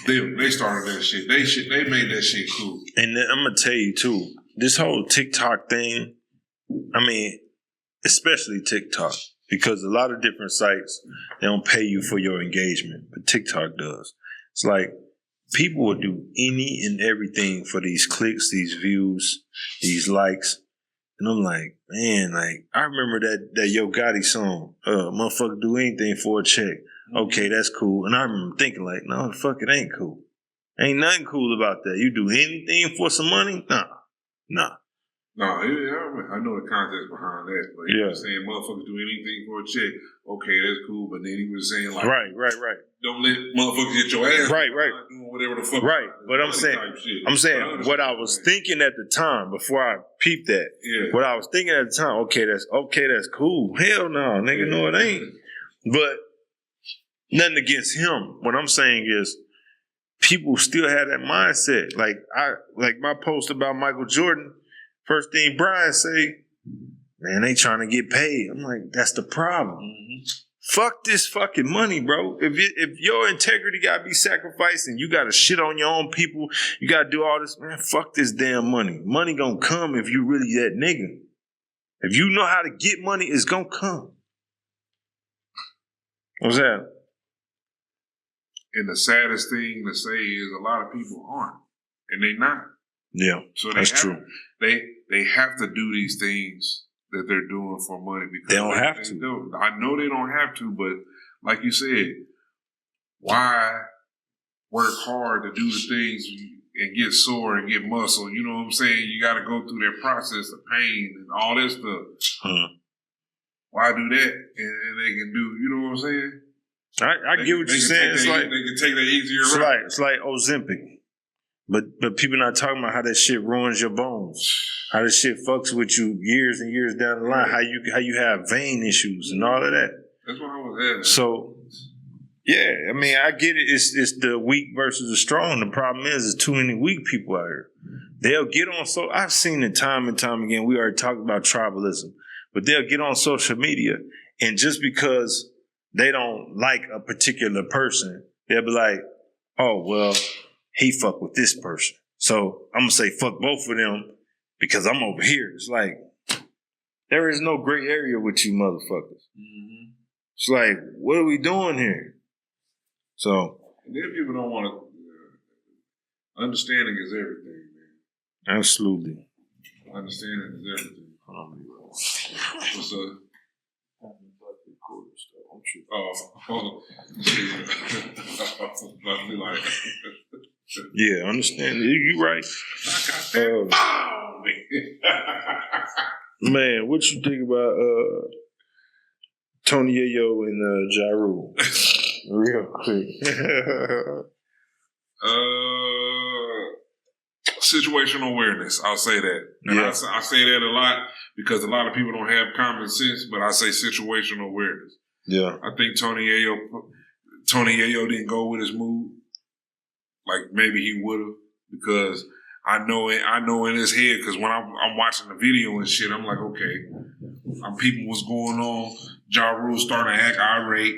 They started that shit. They made that shit cool. And then I'm gonna tell you too, this whole TikTok thing. I mean, especially TikTok. Because a lot of different sites, they don't pay you for your engagement, but TikTok does. It's like people will do any and everything for these clicks, these views, these likes. And I'm like, man, like I remember that Yo Gotti song, motherfucker do anything for a check. Okay, that's cool. And I remember thinking like, no, the fuck, it ain't cool. Ain't nothing cool about that. You do anything for some money? Nah. No, I know the context behind that, but he was saying motherfuckers do anything for a check. Okay, that's cool, but then he was saying like, right. Don't let motherfuckers get your ass. Right. Doing whatever the fuck. Right, but I'm saying what I was thinking at the time before I peeped that. Yeah. What I was thinking at the time. Okay, that's cool. Hell no, nigga, no, it ain't. But nothing against him. What I'm saying is, people still have that mindset. Like my post about Michael Jordan. First thing Brian say, man, they trying to get paid. I'm like, that's the problem. Mm-hmm. Fuck this fucking money, bro. If your integrity gotta be sacrificed and you gotta shit on your own people, you gotta do all this, man, fuck this damn money. Money gonna come if you really that nigga. If you know how to get money, it's gonna come. What's that? And the saddest thing to say is a lot of people aren't. And they not. Yeah, so that's true. They have to do these things that they're doing for money because they don't have to. I know they don't have to, but like you said, why work hard to do the things and get sore and get muscle? You know what I'm saying? You got to go through that process of pain and all that stuff. Huh. Why do that? And they can do, you know what I'm saying? I get what you're saying. It's like they can take that easier route. It's like Ozempic. But people not talking about how that shit ruins your bones, how that shit fucks with you years and years down the line, how you have vein issues and all of that. That's what I was at. So, yeah, I mean, I get it. It's the weak versus the strong. The problem is too many weak people out here. They'll get on. So I've seen it time and time again. We already talked about tribalism, but they'll get on social media, and just because they don't like a particular person, they'll be like, oh well. He fuck with this person. So I'm going to say fuck both of them because I'm over here. It's like, there is no gray area with you motherfuckers. Mm-hmm. It's like, what are we doing here? So. And then people don't want to. Understanding is everything, man. Absolutely. Understanding is everything. What's up? Yeah, understand. You right. Man, what you think about Tony Yayo and Ja Rule? Real quick. Situational awareness. I'll say that. And I say that a lot because a lot of people don't have common sense, but I say situational awareness. Yeah. I think Tony Yayo didn't go with his move like maybe he would have, because I know in his head, because when I'm watching the video and shit, I'm like, okay, I'm peeping what's going on. Ja Rule starting to act irate,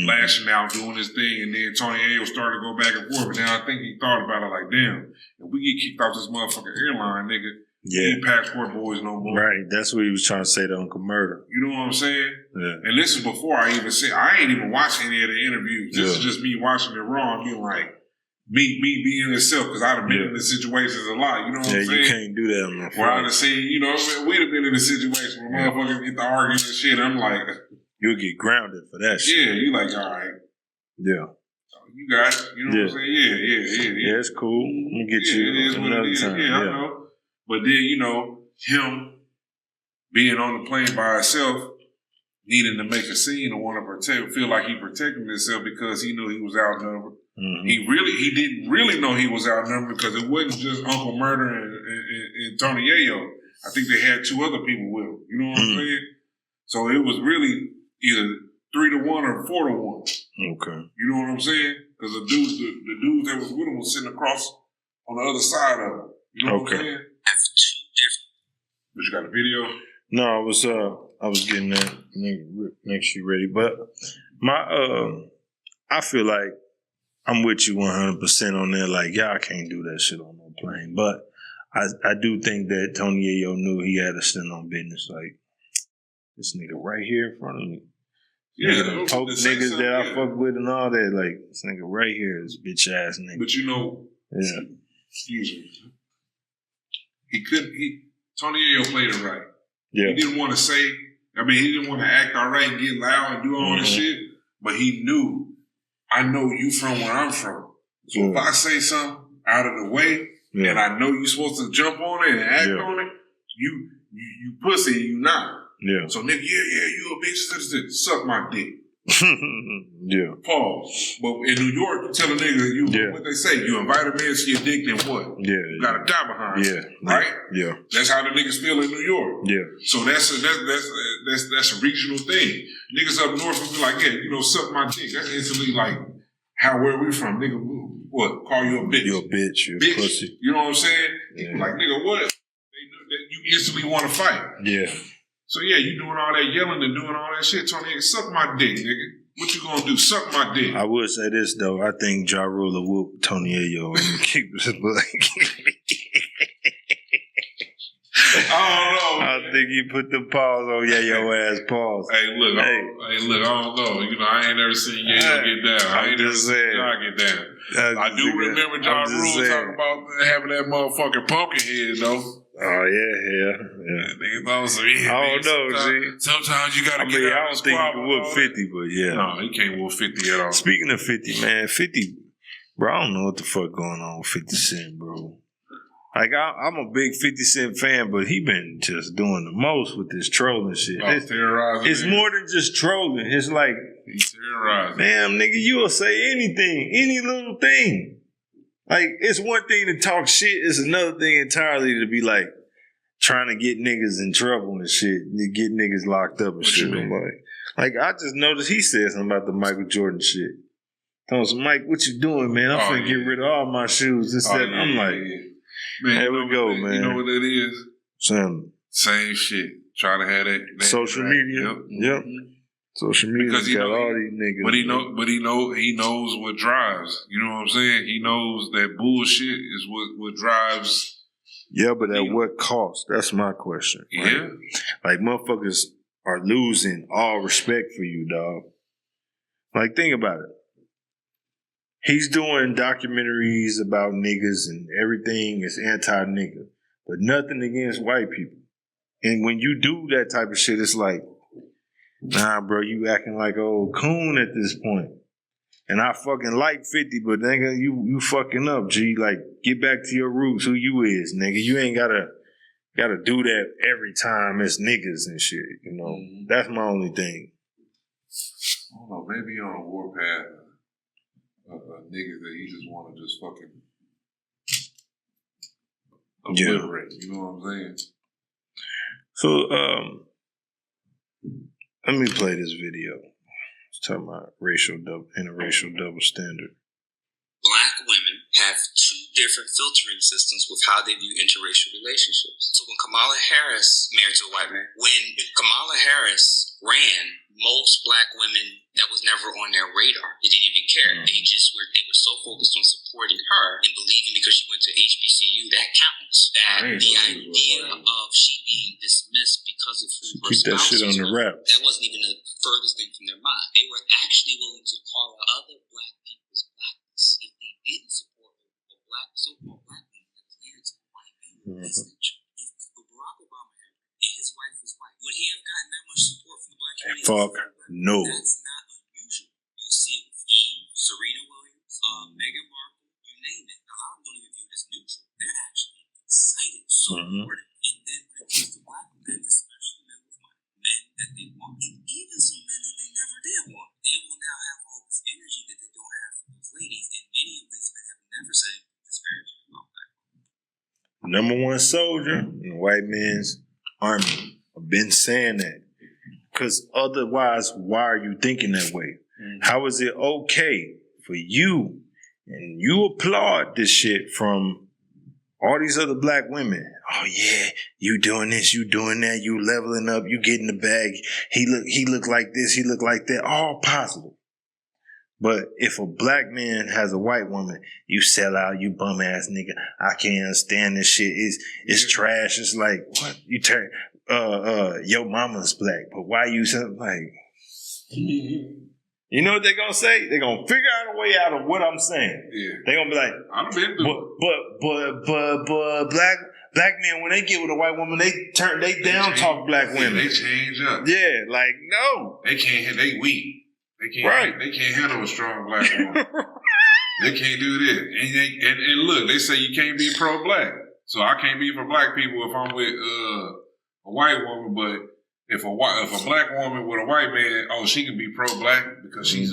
lashing out, doing his thing, and then Tony Yayo started to go back and forth. But then I think he thought about it like, damn, if we get kicked off this motherfucking airline, nigga, we ain't passport boys no more. Right, that's what he was trying to say to Uncle Murder. You know what I'm saying? Yeah. And this is before I even said, I ain't even watched any of the interviews. This is just me watching it raw and being like, me being itself, because I'd have been in the situations a lot. You know what I'm saying? Yeah, you can't do that on the Where I'd have seen, you know, we'd have been in a situation where motherfuckers get to arguing and shit. I'm like, you'll get grounded for that shit. Yeah, you like, all right. Yeah. You got it. You know what I'm saying? Yeah. Yeah, it's cool. I'm going to get you it is another what it is. time. Yeah, I know. But then, you know, him being on the plane by himself, needing to make a scene and want to feel like he protected himself because he knew he was outnumbered. Mm-hmm. He didn't really know he was outnumbered because it wasn't just Uncle Murder and Tony Yayo. I think they had two other people with him. You know what I'm saying? So it was really either 3-1 or 4-1. Okay. You know what I'm saying? Because the dudes that was with him was sitting across on the other side of him. You know what I'm saying? But you got a video? No, I was getting that. Make sure you ready. But I feel like I'm with you 100% on that. Like, I can't do that shit on no plane. But I do think that Tony Yayo knew he had to stand on business. Like, this nigga right here in front of me. Yeah, the poke niggas that I fuck with and all that. Like, this nigga right here is bitch ass nigga. But you know, excuse me, Tony Yayo played it right. Yeah. He didn't want to say, he didn't want to act all right and get loud and do all this shit, but he knew, I know you from where I'm from. So if I say something out of the way, and I know you're supposed to jump on it and act on it, you pussy, you not. Yeah. So nigga, you a bitch, suck my dick. Yeah. Pause. But in New York, you tell a nigga, what they say, you invite a man to your dick, then what? Yeah. You gotta die behind you. Right? Yeah. That's how the niggas feel in New York. Yeah. So that's a regional thing. Niggas up north will be like, suck my dick. That's instantly like, where we from? Nigga, what? Call you a bitch. You a bitch. You a pussy. You know what I'm saying? Yeah. Like, nigga, what? You instantly want to fight. Yeah. So you doing all that yelling and doing all that shit, Tony. Suck my dick, nigga. What you gonna do? Suck my dick. I would say this though. I think Ja Rule will whoop Tony Yayo and keep his butt. I don't know. I think you put the pause on Yayo ass pause. Hey, look, I don't know. I ain't never seen Yayo get down. I ain't never seen Ja get down. I do remember Ja Rule talking about having that motherfucking pumpkin head though. Oh yeah. Niggas also, I don't know, G. Sometimes you gotta get out I don't think he can whoop 50, but yeah. No, he can't whoop 50 at all. Speaking of 50, man, 50, bro, I don't know what the fuck going on with 50 Cent, bro. Like, I'm a big 50 Cent fan, but he been just doing the most with this trolling shit. It's more than just trolling. It's like, he's terrorizing. Damn, nigga, you'll say anything, any little thing. Like, it's one thing to talk shit. It's another thing entirely to be like trying to get niggas in trouble and shit, get niggas locked up and shit. Like, I just noticed he said something about the Michael Jordan shit. I was like, Mike, what you doing, man? I'm finna get rid of all my shoes. I'm like, man, there we go, man. You know what that is? Same shit. Trying to have that social media. Yep. Social media got all these niggas. But he knows what drives. You know what I'm saying? He knows that bullshit is what drives. Yeah, but at what cost? That's my question. Right? Yeah. Like, motherfuckers are losing all respect for you, dog. Like, think about it. He's doing documentaries about niggas and everything is anti-nigga, but nothing against white people. And when you do that type of shit, it's like, nah, bro, you acting like an old coon at this point. And I fucking like 50, but nigga, you fucking up, G. Like, get back to your roots, who you is, nigga. You ain't gotta do that every time it's niggas and shit, you know. Mm-hmm. That's my only thing. I don't know, maybe you're on a warpath of niggas that he just want to just fucking obliterate. You know what I'm saying? So, let me play this video. It's talking about interracial double standard. Black women have two different filtering systems with how they view interracial relationships. So when Kamala Harris married to a white man, when Kamala Harris ran, most black women, that was never on their radar. They didn't even care. They were so focused on supporting her and believing because she went to HBCU, that counts. That the idea of she being dismissed because of who her Keep that shit on the wraps. that wasn't even the furthest thing from their mind. They were actually willing to call out other black people's blackness if they didn't support a black, so-called black man that was married to a white man. If Barack Obama and his wife was white, would he have gotten that much support from the black community? Fuck no. That's not unusual. You'll see it with Eve, Serena Williams, Meghan Markle, you name it. A lot of them don't even view it as neutral. They're actually excited, supportive. And then when it comes to black men, especially men with men that they want, and even some men that they never did want, they will now have all this energy that they don't have for those ladies. And many of these men have never said disparaging about black women. Number one soldier in the white man's army. I've been saying that. Because otherwise, why are you thinking that way? How is it okay for you, and you applaud this shit from all these other black women? Oh yeah, you doing this, you doing that, you leveling up, you getting the bag. He look like this, he look like that. All positive. But if a black man has a white woman, you sell out, you bum ass nigga. I can't understand this shit. It's trash. It's like, what? You turn your mama's black, but why you something like? You know what they're gonna say? They're gonna figure out a way out of what I'm saying. Yeah. They're gonna be like, but black men, when they get with a white woman, they down talk black women. They change up. Yeah, like no. They weak. They can't handle a strong black woman. They can't do this. And look, they say you can't be pro-black. So I can't be for black people if I'm with a white woman, but if a black woman with a white man, she can be pro-black because she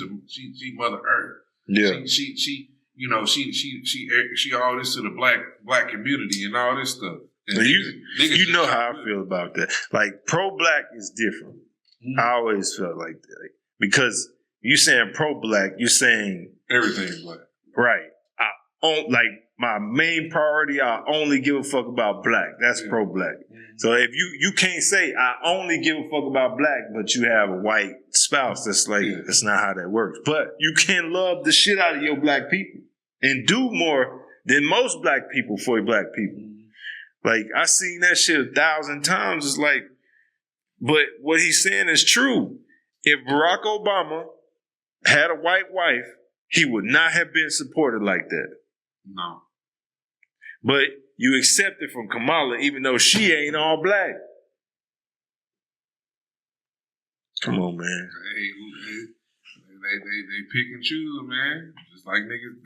Mother Earth. Yeah. She all this to the black community and all this stuff. And you know how I feel about that. Like pro-black is different. I always felt like that because you saying pro-black, you're saying everything black. Right. Like my main priority, I only give a fuck about black. That's pro-black. So if you can't say I only give a fuck about black, but you have a white spouse, that's like that's not how that works. But you can love the shit out of your black people and do more than most black people for black people. Like I seen that shit 1,000 times. It's like, but what he's saying is true. If Barack Obama had a white wife, he would not have been supported like that. No. But you accept it from Kamala, even though she ain't all black. Come on, man. They pick and choose, man. Just like niggas,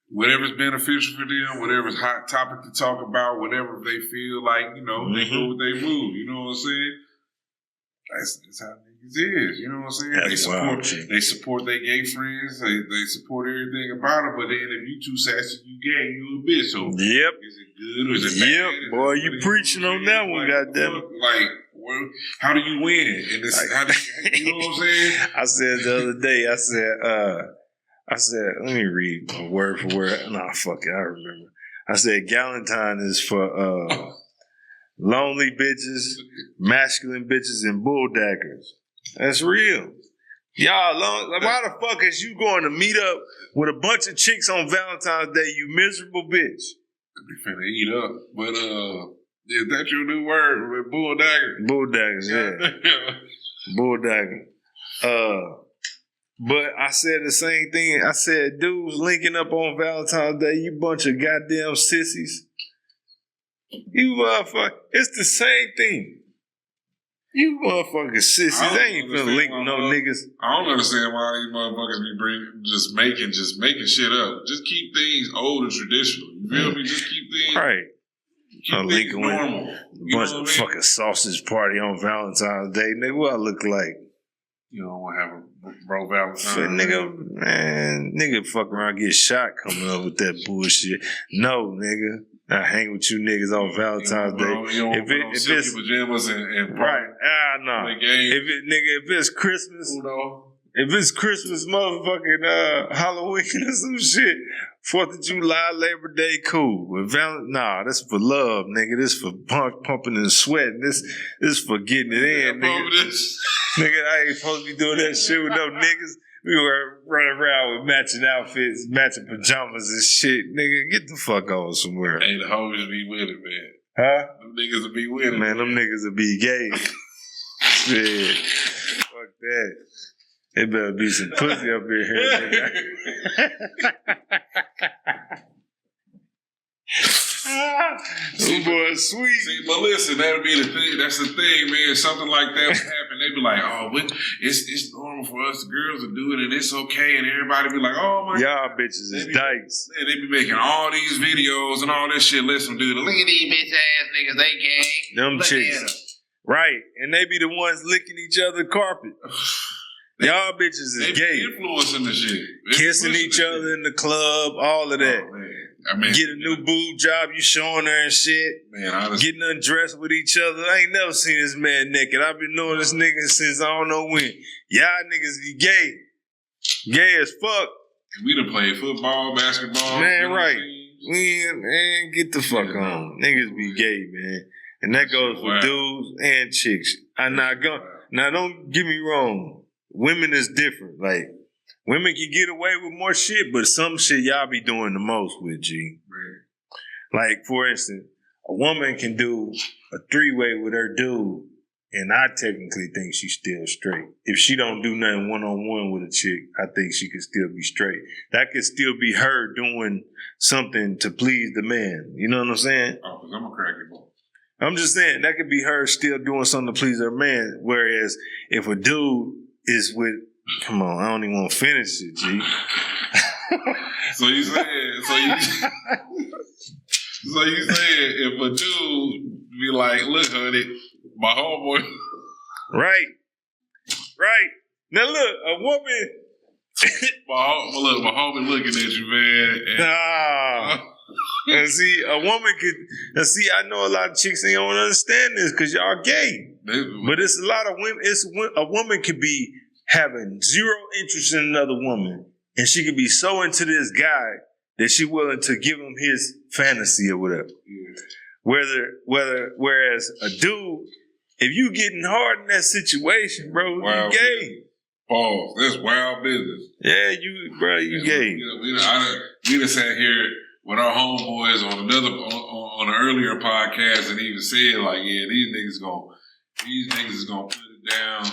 whatever's beneficial for them, whatever's hot topic to talk about, whatever they feel like, they go with their mood. You know what I'm saying? That's how niggas is. You know what I'm saying? They support their gay friends. They support everything about it. But then if you too sassy, you gay, you a bitch. So yep. Is it good or is it bad? Yep, boy, you preaching on that one, goddamn. Well, how do you win? And this, you know what I'm saying? I said the other day, I said, let me read word for word. Nah, fuck it, I remember. I said, Galentine is for lonely bitches, masculine bitches, and bulldaggers. That's real. Y'all, why the fuck is you going to meet up with a bunch of chicks on Valentine's Day, you miserable bitch? They finna eat up. But is that your new word? Bulldagger? Bulldaggers, yeah. Bulldagger. But I said the same thing. I said, dudes linking up on Valentine's Day, you bunch of goddamn sissies. You motherfucker. It's the same thing. You motherfucking sissies. They ain't finna link no niggas. I don't understand why these motherfuckers be just making shit up. Just keep things old and traditional. You feel me? Just keep things right. Keep things normal. A bunch of fucking sausage party on Valentine's Day. Nigga, what I look like? You don't want to have a bro Valentine. Nigga fuck around, get shot coming up with that bullshit. No, nigga. I hang with you niggas on Valentine's Day. If it's pajamas and right, no. If it's Christmas, if it's Christmas, motherfucking Halloween or some shit, 4th of July, Labor Day, cool. But this for love, nigga. This for pumping and sweating. This for getting it in, nigga. Nigga, I ain't supposed to be doing that shit with no niggas. We were running around with matching outfits, matching pajamas and shit. Nigga, get the fuck on somewhere. Hey, the homies be with it, man. Huh? Them niggas will be with it. Man, them niggas will be gay. Shit. Fuck that. It better be some pussy up in here, nigga. Them boys sweet. See, but listen, that'll be the thing. That's the thing, man. Something like that would happen. They be like, "Oh, it's normal for us, the girls, to do it, and it's okay." And everybody be like, "Oh my, y'all bitches is dykes." They be making all these videos and all this shit. Listen, dude, look at these bitch ass niggas. They gang. Them chicks, right? And they be the ones licking each other's carpet. Y'all bitches is gay. Influencing the shit. Kissing each other in the club, all of that. Oh, I mean, get a new boob job, you showing her and shit. Man, honestly, getting undressed with each other. I ain't never seen this man naked. I've been knowing this nigga since I don't know when. Y'all niggas be gay. Gay as fuck. We done played football, basketball. Man, right. Man, get the fuck on. Niggas be gay, man. And that goes for dudes and chicks. Now, don't get me wrong. Women is different. Like, women can get away with more shit, but some shit y'all be doing the most with, G. Right. Like, for instance, a woman can do a 3-way with her dude, and I technically think she's still straight. If she don't do nothing one-on-one with a chick, I think she could still be straight. That could still be her doing something to please the man. You know what I'm saying? Oh, because I'm a cracky boy. I'm just saying, that could be her still doing something to please her man, whereas if a dude is with, come on, I don't even want to finish it, G. So you said if a dude be like, look, honey, my homeboy. Right. Now look, a woman. my homie looking at you, man. And see, a woman could. And see, I know a lot of chicks ain't don't understand this because y'all gay. But it's a lot of women. A woman could be having zero interest in another woman, and she could be so into this guy that she willing to give him his fantasy or whatever. Yeah. Whereas a dude, if you getting hard in that situation, bro, you gay. Pause. That's wild business. Yeah, you gay. We done sat here with our homeboys on an earlier podcast and even said like, yeah, these niggas is gonna put it down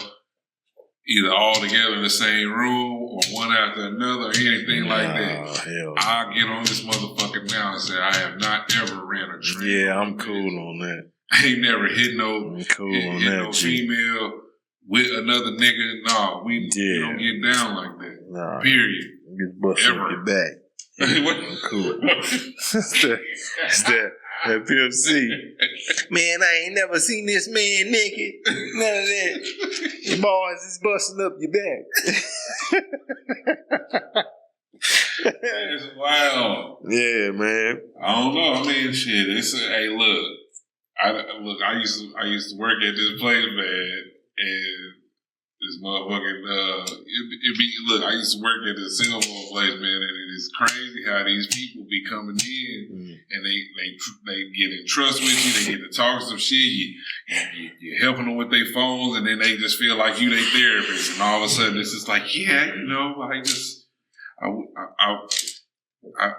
either all together in the same room or one after another or anything like that. Hell. I'll get on this motherfucker now and say I have not ever ran a train. Yeah, I'm cool on that. I ain't never hit no female with another nigga. No, we don't get down like that. Nah, period. Get busted up your back. I'm cool. It's that PMC. Man, I ain't never seen this man naked. None of that. Your boys is busting up your back. It's wild. Yeah, man. I don't know. I mean, shit. Hey, look. I used to work at this place, man, and this motherfucking look. I used to work at this cell phone place, man, and it is crazy how these people be coming in and they get in trust with you. They get to talk some shit. You're helping them with their phones, and then they just feel like you their therapist, and all of a sudden it's just like, yeah,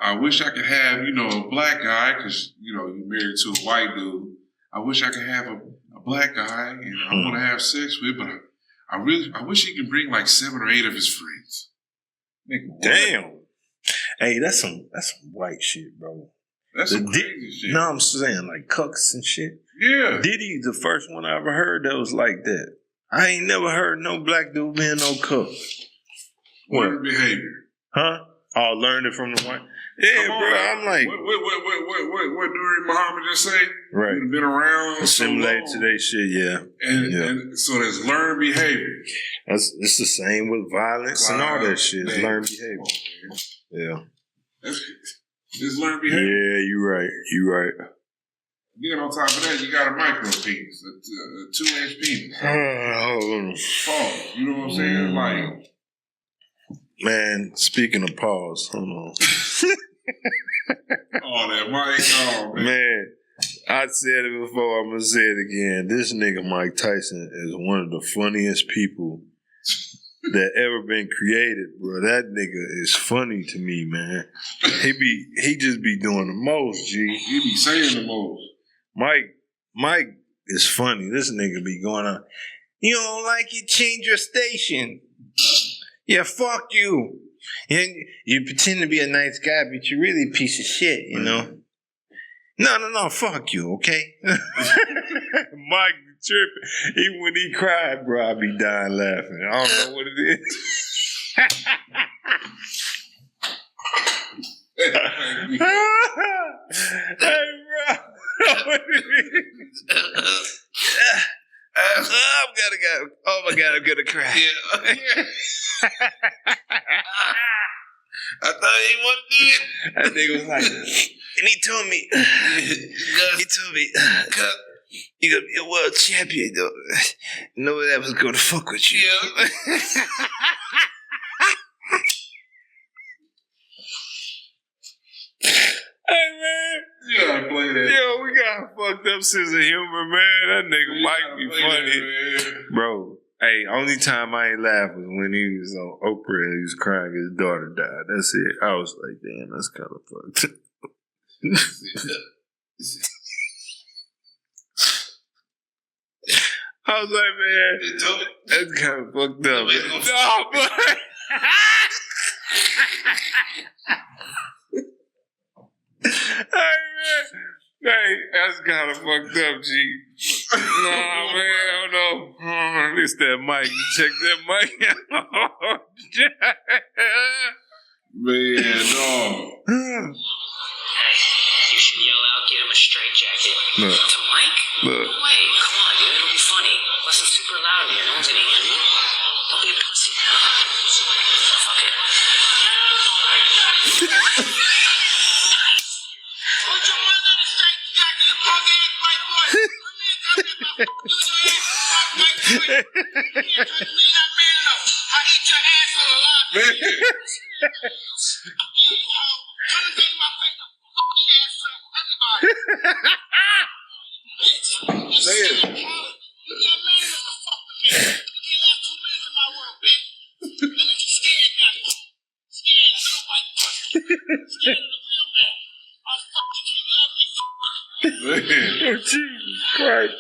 I wish I could have, a black guy, because, you're married to a white dude. I wish I could have a black guy, and I want to have sex with, but I wish he could bring like 7 or 8 of his friends. Damn. Hey, that's some white shit, bro. That's some crazy shit. No, I'm saying like cucks and shit. Yeah. Diddy's the first one I ever heard that was like that. I ain't never heard no black dude being no cuck. What behavior? Huh? Oh, learned it from the white. Yeah, bro. I'm like, what Nuri Muhammad just say? Right. You've been around, assimilate to their shit. Yeah, and so there's learned behavior. It's the same with violence and all that shit. It's learned behavior. Yeah, it's learned behavior. Yeah, you're right. You're right. Then on top of that, you got a micro penis, a 2-inch penis. Pause. You know what I'm saying? Like, man, speaking of pause, hold on. Oh, that mic. Oh, man. I said it before, I'm gonna say it again. This nigga Mike Tyson is one of the funniest people that ever been created, bro. That nigga is funny to me, man. He just be doing the most, G. He be saying the most. Mike is funny. This nigga be going on. You don't like it? Change your station. Yeah, fuck you. And you pretend to be a nice guy, but you're really a piece of shit, you know? No, fuck you, okay? Mike tripping. Even when he cried, bro, I be dying laughing. I don't know what it is. Hey, bro. Oh my god, I'm gonna cry. Yeah. I thought he didn't want to do it. That nigga was like, and he told me, you're gonna be a world champion, though. Nobody ever was gonna fuck with you. Yeah. Hey, man. You gotta play that. Yo, we got a fucked up sense of humor, man. That nigga might be funny. That, bro, hey, only time I ain't laugh was when he was on Oprah and he was crying his daughter died. That's it. I was like, damn, that's kind of fucked up. I was like, man, that's kind of fucked up. No, but... Hey, that's kind of fucked up, G. No, man, I don't know. It's that mic. Check that mic out. Man, no. You should yell out, get him a straight jacket. Look. To Mike? Look. No way. Come on, dude. It'll be funny. Listen super loud in here. No one's gonna hear you. Don't be a pussy. Fuck it. Put your mother in a straight jacket, you punk ass white boy. Come here, come here, my your ass, punk white boy. You can't touch me, not man enough. I eat your asshole alive. You hoe. Turn the thing in my face. Fuck your ass for everybody. Bitch. You sick, hoe. You got man enough to fuck with me. You can't last 2 minutes in my world, bitch. Look at you scared now. Scared of little white pussy. Scared of the real man. I'll fuck you till you love me. Oh, Jesus Christ.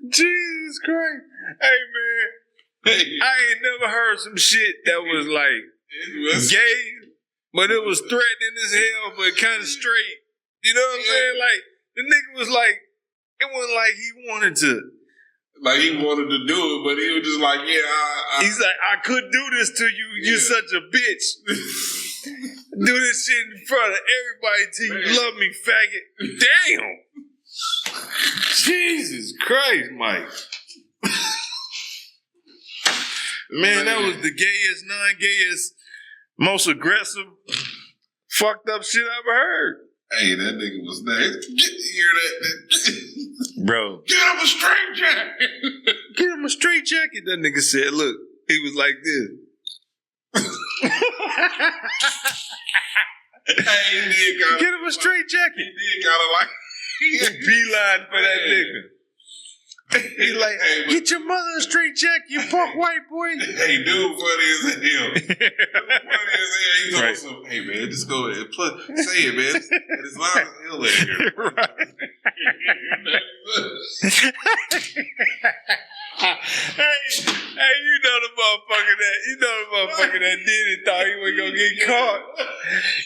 Jesus Christ. Hey, man. I ain't never heard some shit that was like gay, but it was threatening as hell, but kind of straight. You know what I'm saying? Like, the nigga was like, it wasn't like he wanted to. Like, he wanted to do it, but he was just like, he's like, I could do this to you. You're such a bitch. Do this shit in front of everybody till you love me, faggot. Damn. Jesus Christ, Mike. Man, that was the gayest, non-gayest, most aggressive, fucked up shit I ever heard. Hey, that nigga was nice. Hear that? Bro. Get him a straight jacket. Get him a straight jacket. That nigga said, look, he was like this. Hey, he did kind of. Get him a straight jacket. He did kind of like. Beeline for that nigga. He like, hey, get your mother a straight jacket, you punk white boy. Hey, dude, funny as hell. Funny as hell. He told some, hey, man, just go ahead. Say it, man. It's loud as hell in here. Right. Hey, you know the motherfucker that did it thought he was gonna get caught.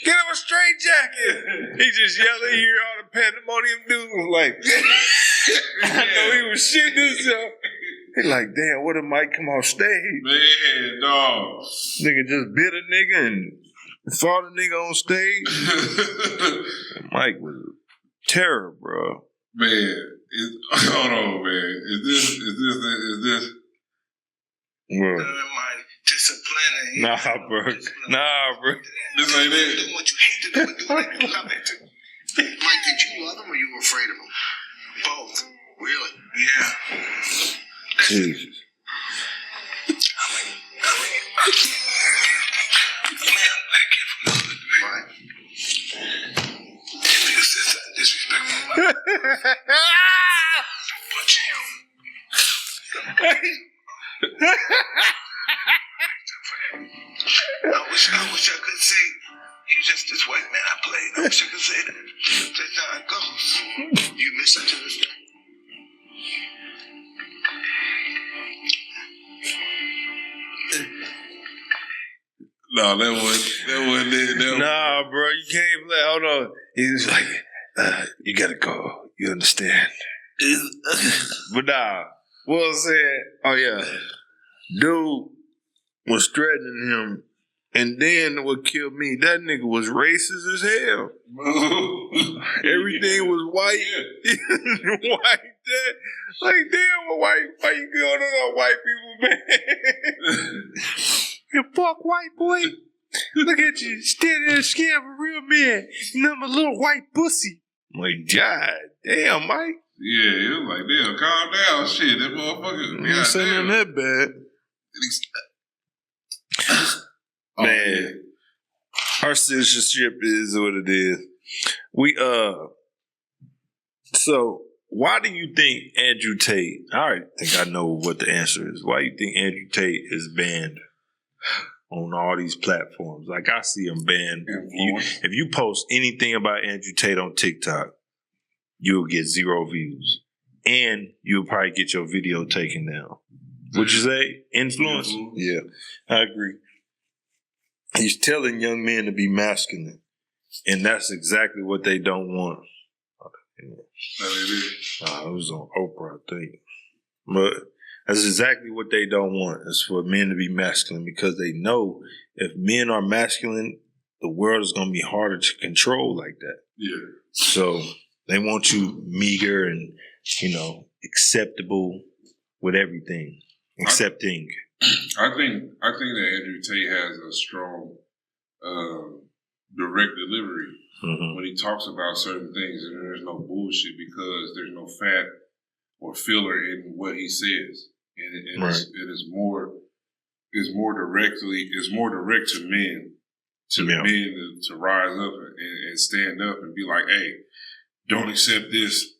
Get him a straight jacket. He just yelling here, all the pandemonium dude was like, I know he was shitting himself. He like, damn, what if Mike come on stage? Man, dog. Nigga just bit a nigga and Fought a nigga on stage. Mike was a terror, bro. Man, hold on, man. Is this? What? My discipline. Nah, bro. This ain't it. Do what you hate to do and do what you love it. Mike, did you love him or you were afraid of him? Both. Really? Yeah. Jesus. Right. Because that's disrespectful. But you. I wish I could say he was just this white man I played. I wish I could say that. That's how it goes. You misunderstand. No, that wasn't it. Nah, bro, you can't play. Hold on. He was like, you gotta go. You understand? But nah, what I'm saying, oh yeah, dude was threatening him, and then what killed me, that nigga was racist as hell. Everything was white. White. Like, damn, why you going on white people, man? You fuck white boy. Look at you, standing there scared of a real man. You know, I'm a little white pussy. I'm like, God damn, Mike. Yeah, it was like, damn, calm down. Shit, that motherfucker. You ain't saying that bad. Man, our citizenship is what it is. So why do you think Andrew Tate, I already think I know what the answer is. Why do you think Andrew Tate is banned on all these platforms? Like, I see him banned. If you post anything about Andrew Tate on TikTok, you'll get 0 views. And you'll probably get your video taken down. Would you say influence? Yeah, I agree. He's telling young men to be masculine. And that's exactly what they don't want. It was on Oprah, I think. But that's exactly what they don't want, is for men to be masculine, because they know if men are masculine, the world is going to be harder to control like that. Yeah. So they want you meager and, acceptable with everything. Accepting. I think that Andrew Tate has a strong direct delivery when he talks about certain things, and there's no bullshit because there's no fat or filler in what he says, and right. it is more direct to men, men to rise up and stand up and be like, hey, don't accept this,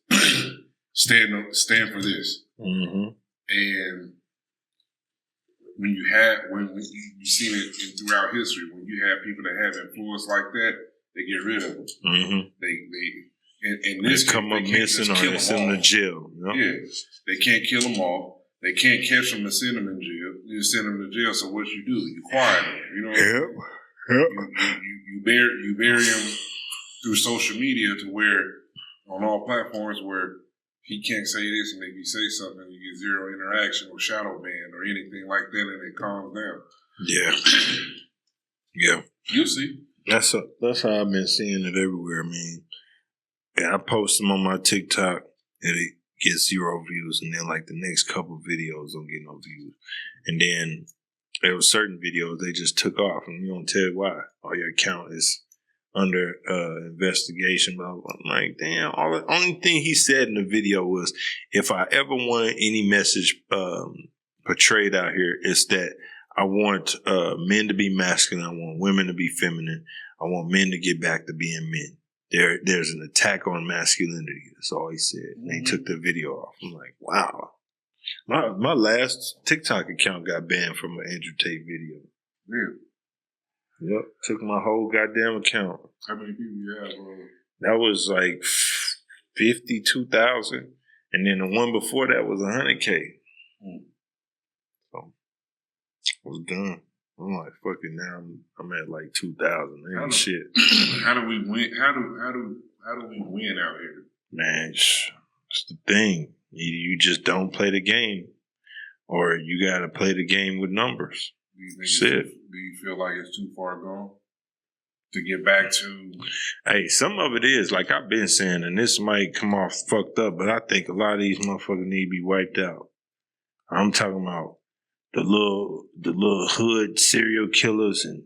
stand for this, and when you see it throughout history, when you have people that have influence like that, they get rid of them. They come up missing or they send them to jail. Yeah, they can't kill them all. They can't catch them and send them in jail. You send them to jail. So what you do? You quiet them. You bury them through social media to where on all platforms where he can't say this, and if you say something, you get 0 interaction or shadow ban or anything like that, and it calms down. Yeah. You'll see. That's how I've been seeing it everywhere. I mean, I post them on my TikTok, and it gets 0 views, and then like the next couple videos don't get no views, and then there were certain videos they just took off, and you don't tell why. Your account is under investigation. But I'm like, damn, the only thing he said in the video was, if I ever wanted any message portrayed out here, it's that I want men to be masculine, I want women to be feminine, I want men to get back to being men. There's an attack on masculinity. That's all he said. And they took the video off. I'm like, wow. My last TikTok account got banned from an Andrew Tate video. Yeah. Yep, took my whole goddamn account. How many people you have, bro? That was like 52,000, and then the one before that was 100K. So I was done. I'm like, fuck it. Now I'm at like 2,000. Ain't shit. How do we win? How do we win out here? Man, it's the thing. You just don't play the game, or you got to play the game with numbers. Do you feel like it's too far gone? to get back to. Hey, some of it is, like I've been saying, and this might come off fucked up, but I think a lot of these motherfuckers need to be wiped out. I'm talking about the little hood serial killers and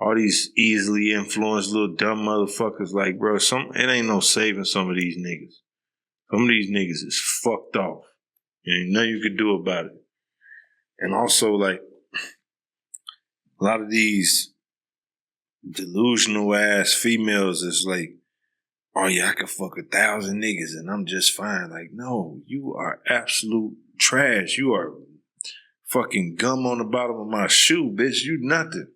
all these easily influenced little dumb motherfuckers. Like, bro, it ain't no saving some of these niggas. Some of these niggas is fucked off. Ain't nothing you can do about it. And also, like, a lot of these delusional ass females is like, oh yeah, I can fuck 1,000 niggas and I'm just fine. Like, no, you are absolute trash. You are fucking gum on the bottom of my shoe, bitch. You nothing.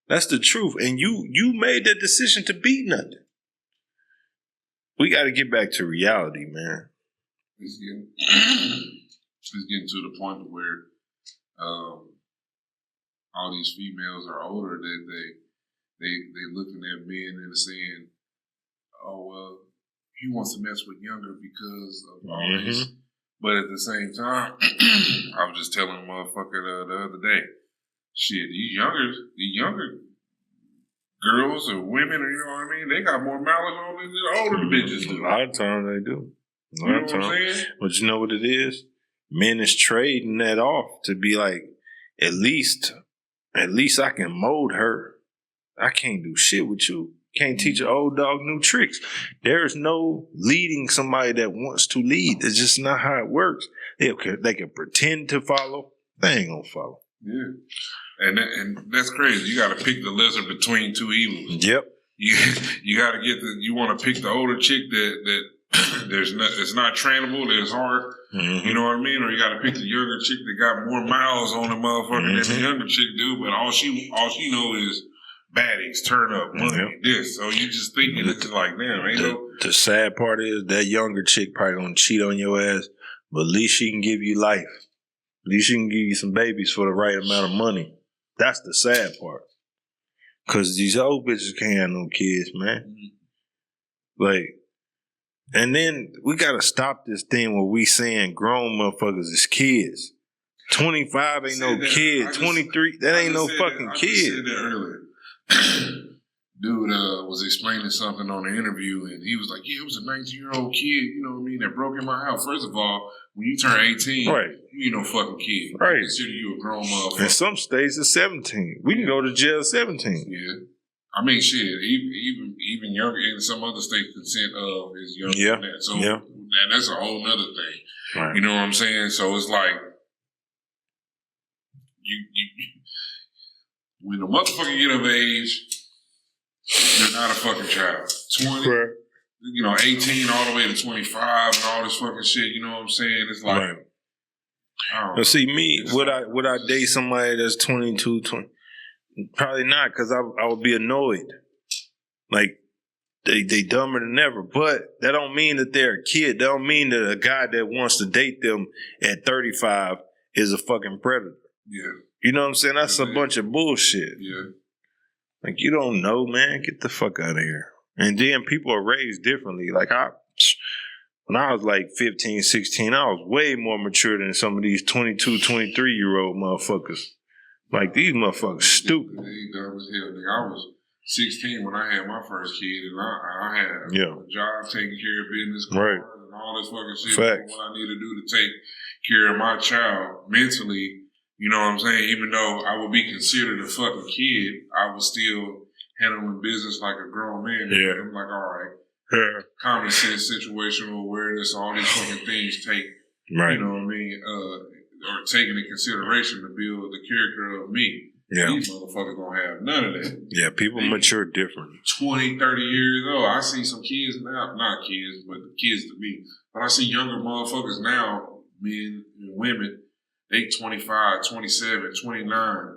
That's the truth. And you made that decision to be nothing. We got to get back to reality, man. It's getting to the point where all these females are older that they looking at men and saying, oh, well, he wants to mess with younger because of all this. But at the same time, I was just telling a motherfucker the other day, shit, these younger girls or women, or you know what I mean, they got more mileage on than the older bitches do. A lot of times they do. You know what I'm saying? But you know what it is? Men is trading that off to be like, at least I can mold her. I can't do shit with you. Can't teach an old dog new tricks. There's no leading somebody that wants to lead. It's just not how it works. They can pretend to follow. They ain't gonna follow. Yeah. And that's crazy. You got to pick the lesser between two evils. Yep. You got to you want to pick the older chick that it's not trainable, that it's hard. Mm-hmm. You know what I mean? Or you got to pick the younger chick that got more miles on the motherfucker than the younger chick do, but all she know is baddies, turn up, money, this. So you just thinking it's like, damn, the sad part is that younger chick probably gonna cheat on your ass, but at least she can give you life. At least she can give you some babies for the right amount of money. That's the sad part. Cause these old bitches can't have no kids, man. Like, and then we gotta stop this thing where we saying grown motherfuckers is kids. 25 ain't no kid. 23, that ain't no fucking kid. I said that earlier. Dude was explaining something on the interview, and he was like, yeah, it was a 19-year-old kid, you know what I mean, that broke in my house. First of all, when you turn 18, right, you ain't no fucking kid. Right. I consider you a grown motherfucker. In some states, it's 17. We can go to jail at 17. Yeah. I mean, shit, even younger, in some other states, consent of is younger than that. So that's a whole nother thing. Right. You know what I'm saying? So it's like, you when the motherfucker get of age, they're not a fucking child. 20, right. 18 all the way to 25 and all this fucking shit. You know what I'm saying? It's like, right. Now, see, me, would I date somebody that's 22, 20? Probably not, because I would be annoyed. Like, they dumber than ever. But that don't mean that they're a kid. That don't mean that a guy that wants to date them at 35 is a fucking predator. Yeah. You know what I'm saying? That's a bunch of bullshit. Yeah. Like, you don't know, man. Get the fuck out of here. And then people are raised differently. Like, when I was like 15, 16, I was way more mature than some of these 22, 23-year-old motherfuckers. Like, these motherfuckers stupid. They dumb as hell. I was 16 when I had my first kid, and I had a job taking care of business, right, and all this fucking shit. Facts. What I need to do to take care of my child mentally. You know what I'm saying? Even though I would be considered a fucking kid, I was still handling business like a grown man. Yeah. I'm like, all right. Yeah. Common sense, situational awareness, all these fucking things take, right, you know what I mean, or taking into consideration to build the character of me. Yeah. These motherfuckers don't have none of that. Yeah, people mature differently. 20, 30 years old. I see some kids now, not kids, but kids to me. But I see younger motherfuckers now, men and women, they 25, 27, 29,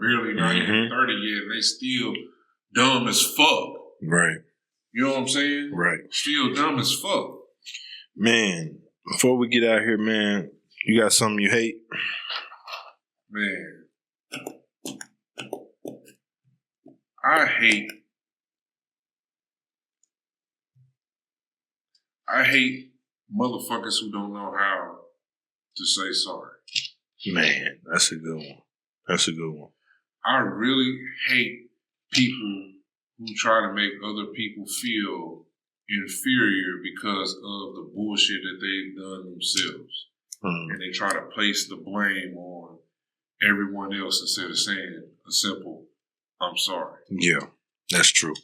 barely not even 30 yet, and they still dumb as fuck. Right. You know what I'm saying? Right. Still dumb as fuck. Man, before we get out here, man, you got something you hate? Man. I hate motherfuckers who don't know how to say sorry. Man, that's a good one. That's a good one. I really hate people who try to make other people feel inferior because of the bullshit that they've done themselves. And they try to place the blame on everyone else instead of saying a simple, I'm sorry. Yeah, that's true.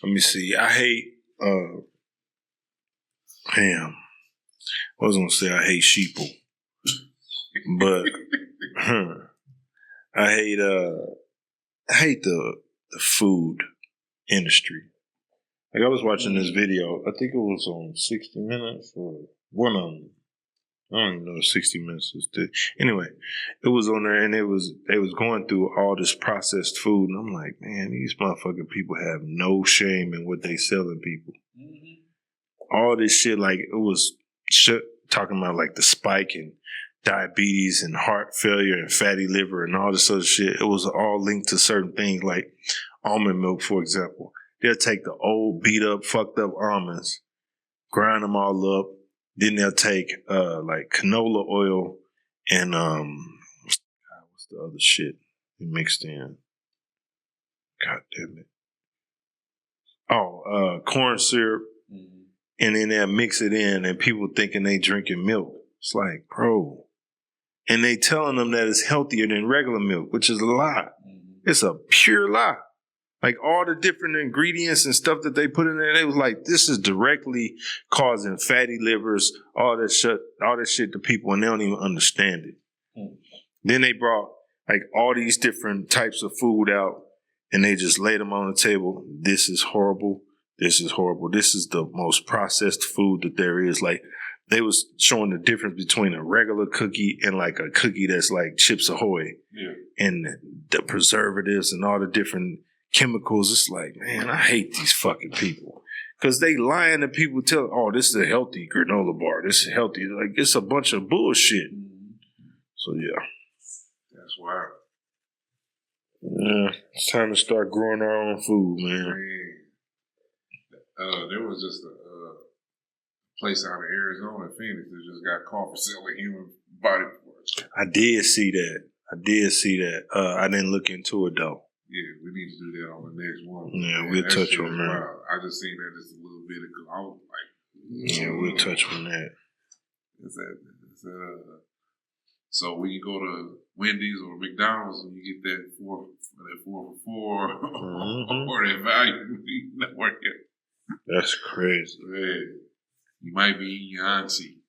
Let me see. I hate, I was going to say I hate sheeple. But I hate the food industry. Like I was watching this video, I think it was on 60 Minutes or one of them. I don't even know if 60 Minutes is the anyway. It was on there and they was going through all this processed food, and I'm like, man, these motherfucking people have no shame in what they selling people. Mm-hmm. All this shit, like it was talking about like the spike in diabetes and heart failure and fatty liver and all this other shit. It was all linked to certain things like almond milk, for example. They'll take the old, beat up, fucked up almonds, grind them all up. Then they'll take like canola oil and what's the other shit mixed in? God damn it. Oh, corn syrup. Mm-hmm. And then they'll mix it in and people thinking they drinking milk. It's like, bro. And they telling them that it's healthier than regular milk, which is a lie. Mm-hmm. It's a pure lie. Like all the different ingredients and stuff that they put in there, they was like, this is directly causing fatty livers, all that shit to people, and they don't even understand it. Mm. Then they brought like all these different types of food out, and they just laid them on the table. This is horrible. This is horrible. This is the most processed food that there is. Like they was showing the difference between a regular cookie and like a cookie that's like Chips Ahoy, and the preservatives and all the different chemicals. It's like, man, I hate these fucking people because they lying to people, tell, oh, this is a healthy granola bar, this is healthy. Like it's a bunch of bullshit. So yeah, that's wild. Yeah, it's time to start growing our own food, man. There was just a place out in Arizona, Phoenix, that just got caught for selling human body parts. I did see that. I didn't look into it though. Yeah, we need to do that on the next one. Yeah, we'll touch on that. Wild. I just seen that just a little bit ago. I was like, yeah, we'll touch on that. So when you go to Wendy's or McDonald's and you get that 4 for $4 mm-hmm. or that value, that's crazy. Man, you might be eating your auntie.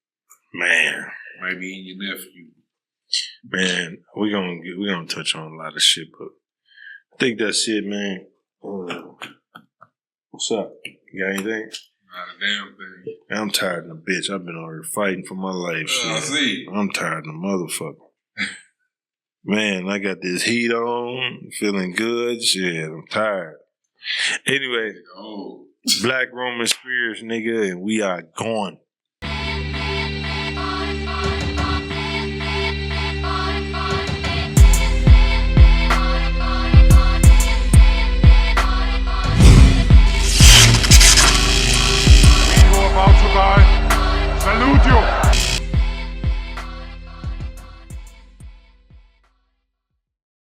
Man, might be eating your nephew. Man, we're gonna touch on a lot of shit, but I think that's it, man. What's up? You got anything? Not a damn thing. I'm tired of the bitch. I've been already fighting for my life. I see. I'm tired of the motherfucker. Man, I got this heat on, feeling good. Shit, I'm tired. Anyway, Black Roman Spears, nigga, and we are gone.